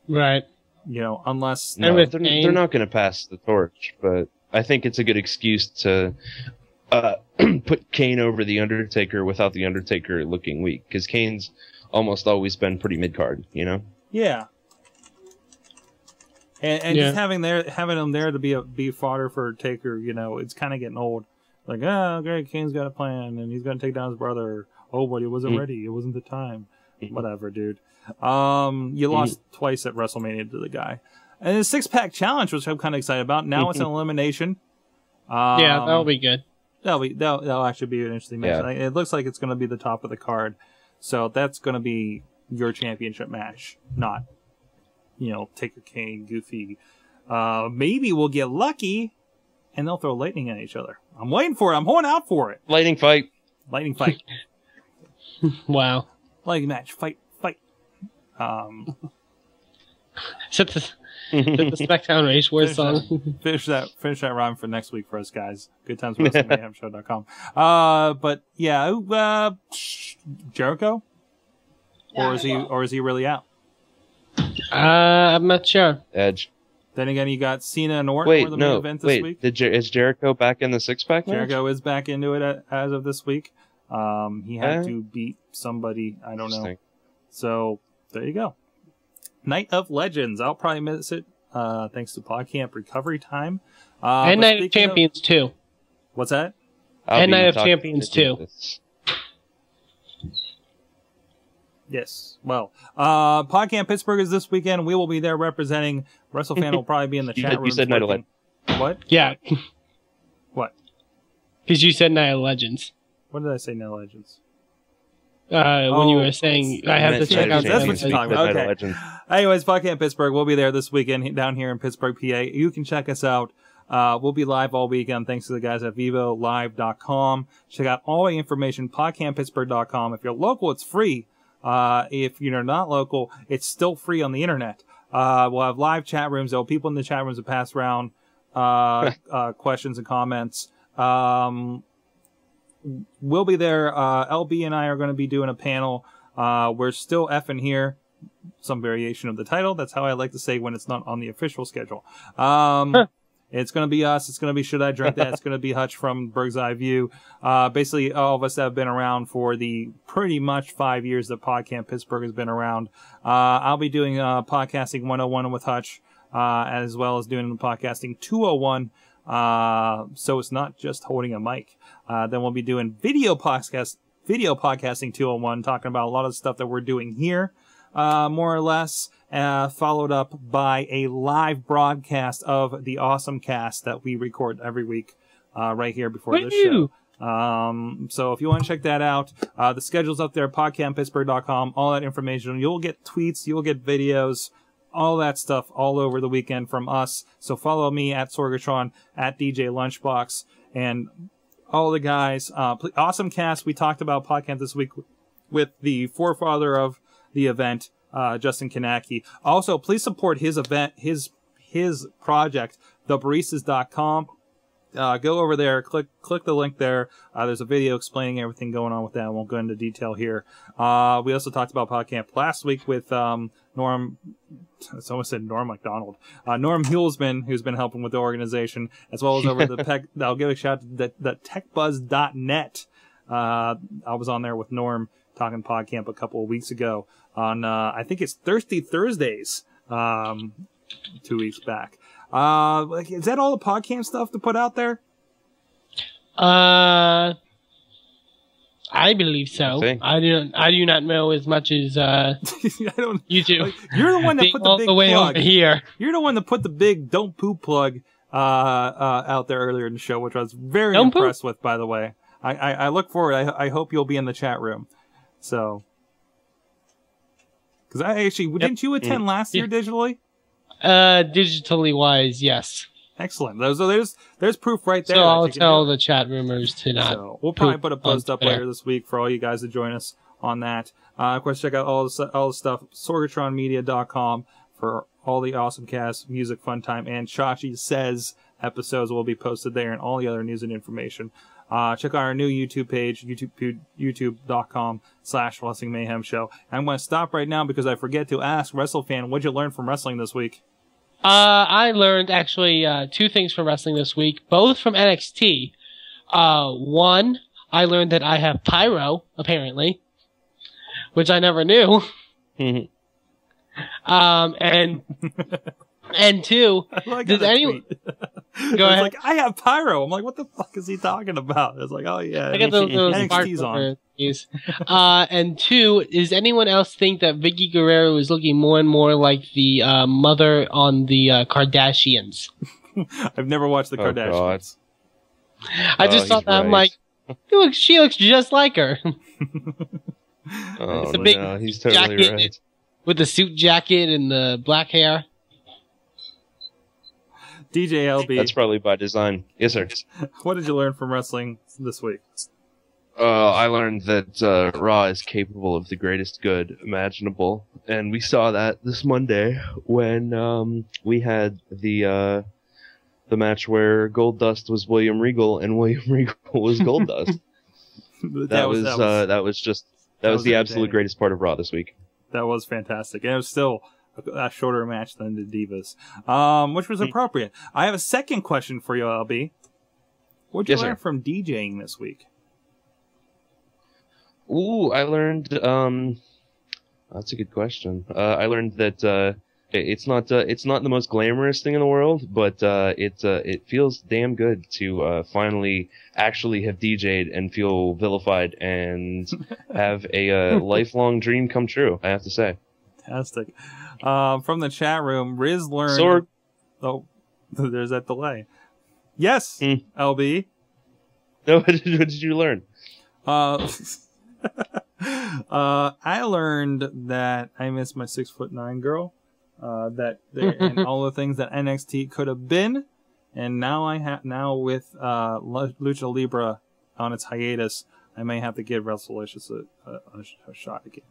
Right. Unless they're not going to pass the torch, but I think it's a good excuse to put Kane over the Undertaker without the Undertaker looking weak, because Kane's almost always been pretty mid card, Yeah. And just having him there to be fodder for Taker, it's kind of getting old. Like, great, Kane's got a plan, and he's going to take down his brother. Oh, but he wasn't ready. It wasn't the time. Whatever, dude. You lost twice at WrestleMania to the guy. And the 6-pack challenge, which I'm kind of excited about. Now it's an elimination. Yeah, that'll be good. That'll actually be an interesting match. Yeah. It looks like it's going to be the top of the card. So that's going to be your championship match, not, Taker, Kane, Goofy. Maybe we'll get lucky and they'll throw lightning at each other. I'm waiting for it. I'm holding out for it. Lightning fight. Wow. Lightning match. Fight. Set the SmackDown Race War song. Finish that rhyme for next week for us, guys. Good times for WrestlingMayhemShow.com. But yeah, Jericho, or is he really out? I'm not sure. Edge. Then again, you got Cena and Orton for the main event this week. Is Jericho back in the 6-pack match? Jericho is back into it as of this week. He had to beat somebody. I don't know. So there you go. Night of Legends. I'll probably miss it. Thanks to PodCamp Recovery Time. And Night of Champions too. What's that? And Night of Champions too. Yes. Well, PodCamp Pittsburgh is this weekend. We will be there representing. WrestleFan will probably be in the chat room. You said Night of Legends. What? Yeah. What? Because you said Night of Legends. What did I say, Night of Legends? When you were saying I have to check out. That's what you're talking about. Okay. Anyways, PodCamp Pittsburgh. We'll be there this weekend down here in Pittsburgh, PA. You can check us out. We'll be live all weekend thanks to the guys at VivoLive.com. Check out all the information, PodCampPittsburgh.com. If you're local, it's free. If you're not local, it's still free on the internet. We'll have live chat rooms. There'll be people in the chat rooms that pass around questions and comments. we'll be there. LB and I are going to be doing a panel. We're still effing here. Some variation of the title. That's how I like to say when it's not on the official schedule. It's going to be us. It's going to be Should I Drink That? It's going to be Hutch from Bird's Eye View. Basically, all of us have been around for the pretty much 5 years that PodCamp Pittsburgh has been around. I'll be doing Podcasting 101 with Hutch, as well as doing Podcasting 201. So it's not just holding a mic. Then we'll be doing video podcasting 201, talking about a lot of stuff that we're doing here, more or less. Followed up by a live broadcast of the awesome cast that we record every week, right here before this show. So if you want to check that out, the schedule's up there, podcastpittsburgh.com, all that information. You'll get tweets, you'll get videos, all that stuff all over the weekend from us. So follow me at Sorgatron, at DJLunchbox, and all the guys. Awesome cast. We talked about podcast this week with the forefather of the event, Justin Kanacki. Also, please support his event, his project, thebaristas.com. Go over there, click the link there. There's a video explaining everything going on with that. I won't go into detail here. We also talked about PodCamp last week with Norm. Someone said Norm McDonald. Norm Hulsman, who's been helping with the organization, as well as over I'll give a shout out to the techbuzz.net. I was on there with Norm talking PodCamp a couple of weeks ago on, I think it's Thirsty Thursdays, 2 weeks back. Is that all the PodCamp stuff to put out there? I believe so. I do not know as much as you do. You're the one that put the big way plug over here. You're the one that put the big "don't poop" plug out there earlier in the show, which I was very impressed with. By the way, I look forward. I hope you'll be in the chat room. So, because didn't you attend last year digitally? Digitally wise, yes. Excellent. There's proof right there. So I'll tell the chat roomers to not. So we'll probably put a post up later this week for all you guys to join us on that. Of course, check out all the stuff, sorgatronmedia.com for all the awesome cast, music, fun time, and Chachi Says episodes will be posted there, and all the other news and information. Check out our new YouTube page, youtube.com/Wrestling Mayhem Show. I'm going to stop right now because I forget to ask WrestleFan, what'd you learn from wrestling this week? I learned actually 2 things from wrestling this week, both from NXT. One, I learned that I have pyro, apparently, which I never knew. And 2, does anyone go ahead? Like, I have pyro. I'm like, what the fuck is he talking about? It's like, oh yeah, I got those NXT's on. And 2, does anyone else think that Vicky Guerrero is looking more and more like the mother on the Kardashians? I've never watched the Kardashians. I just thought that. Right. I'm like, she looks just like her. Oh, it's a big he's totally right. With the suit jacket and the black hair. DJ LB. That's probably by design. Yes, sir. What did you learn from wrestling this week? I learned that Raw is capable of the greatest good imaginable, and we saw that this Monday when we had the match where Goldust was William Regal and William Regal was Goldust. that was the absolute greatest part of Raw this week. That was fantastic, and it was still a shorter match than the Divas, which was appropriate. I have a second question for you, LB. What did you learn from DJing this week? Ooh, I learned. That's a good question. I learned that it's not the most glamorous thing in the world, but it feels damn good to finally actually have DJ'd and feel vilified and have a lifelong dream come true. I have to say. Fantastic. From the chat room, Riz learned. Sorg. Oh, there's that delay. Yes, LB. No, what did you learn? I learned that I miss my 6'9" girl. And all the things that NXT could have been, and now with Lucha Libre on its hiatus, I may have to give WrestleLicious a shot again.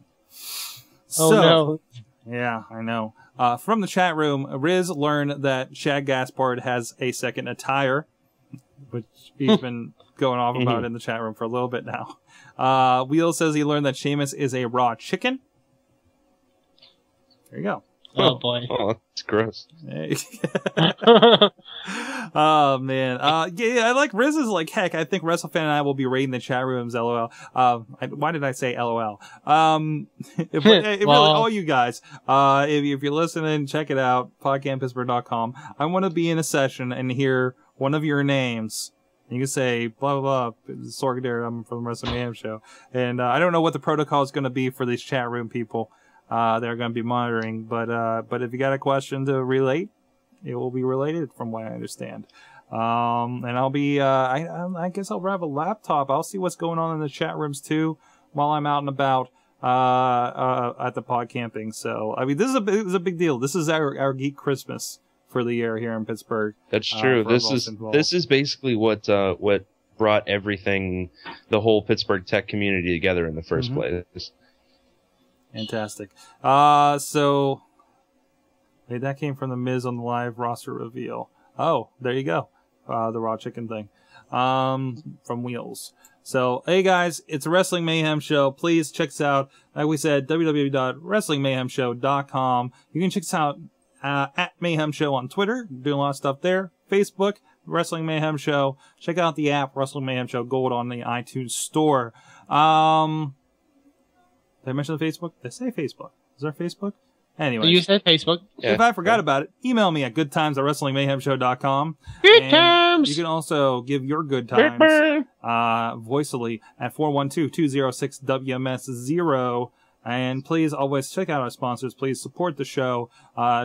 Oh no! Yeah, I know. From the chat room, Riz learned that Shad Gaspard has a second attire, which he's been going off about it in the chat room for a little bit now. Wheel says he learned that Seamus is a raw chicken. There you go. Oh boy. Oh, that's gross. Oh man. Yeah, I like Riz is like heck. I think WrestleFan and I will be raiding the chat rooms. LOL. Why did I say LOL? Really, all you guys, if you're listening, check it out. Podcastpittsburgh.com. I want to be in a session and hear one of your names. You can say blah blah blah. Sorg there. I'm from the Wrestling Mayhem show, and I don't know what the protocol is going to be for these chat room people. They're going to be monitoring, but if you got a question to relate, it will be related from what I understand. And I'll be, I guess I'll have a laptop. I'll see what's going on in the chat rooms too while I'm out and about, at the pod camping. So, I mean, this is a big deal. This is our geek Christmas for the year here in Pittsburgh. That's true. This is basically what brought everything, the whole Pittsburgh tech community together in the first place. Fantastic. So wait, that came from the Miz on the live roster reveal. Oh, there you go. The raw chicken thing. From Wheels. So, hey guys, it's a Wrestling Mayhem show. Please check us out. Like we said, www.wrestlingmayhemshow.com. You can check us out at Mayhem Show on Twitter. Doing a lot of stuff there. Facebook, Wrestling Mayhem Show. Check out the app, Wrestling Mayhem Show Gold on the iTunes Store. Did I mention the Facebook? Did I say Facebook? Is there Facebook? Anyway. You said Facebook. If I forgot about it, email me at goodtimes@wrestlingmayhemshow.com. Good times! You can also give your good times voicily at 412-206-WMS0. And please always check out our sponsors. Please support the show.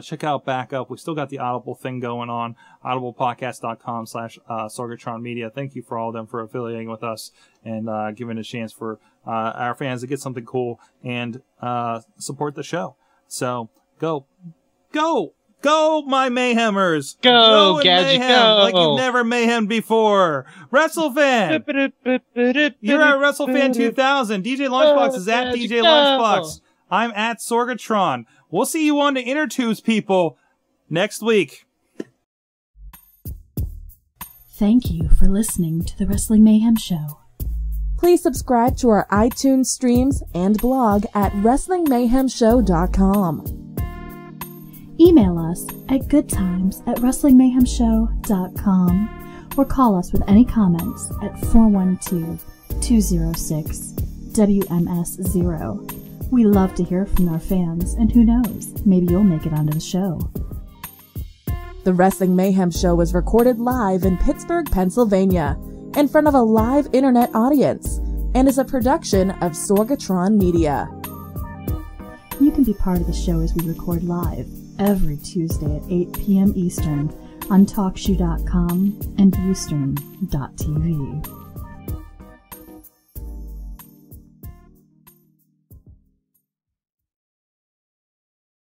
Check out Backup. We still got the Audible thing going on. audiblepodcast.com/Sorgatron Media. Thank you for all of them for affiliating with us and giving a chance for our fans to get something cool and support the show. So go, my Mayhemers! Go Gadget, mayhem, go! Like you've never mayhem before. WrestleFan! You're at WrestleFan 2000. DJLunchbox is at DJLunchbox. I'm at Sorgatron. We'll see you on the inner tubes, people, next week. Thank you for listening to the Wrestling Mayhem Show. Please subscribe to our iTunes streams and blog at WrestlingMayhemShow.com. Email us at goodtimes@wrestlingmayhemshow.com or call us with any comments at 412-206-WMS0. We love to hear from our fans, and who knows, maybe you'll make it onto the show. The Wrestling Mayhem Show is recorded live in Pittsburgh, Pennsylvania, in front of a live internet audience, and is a production of Sorgatron Media. You can be part of the show as we record live every Tuesday at 8 p.m. Eastern on TalkShoe.com and Ustream.tv.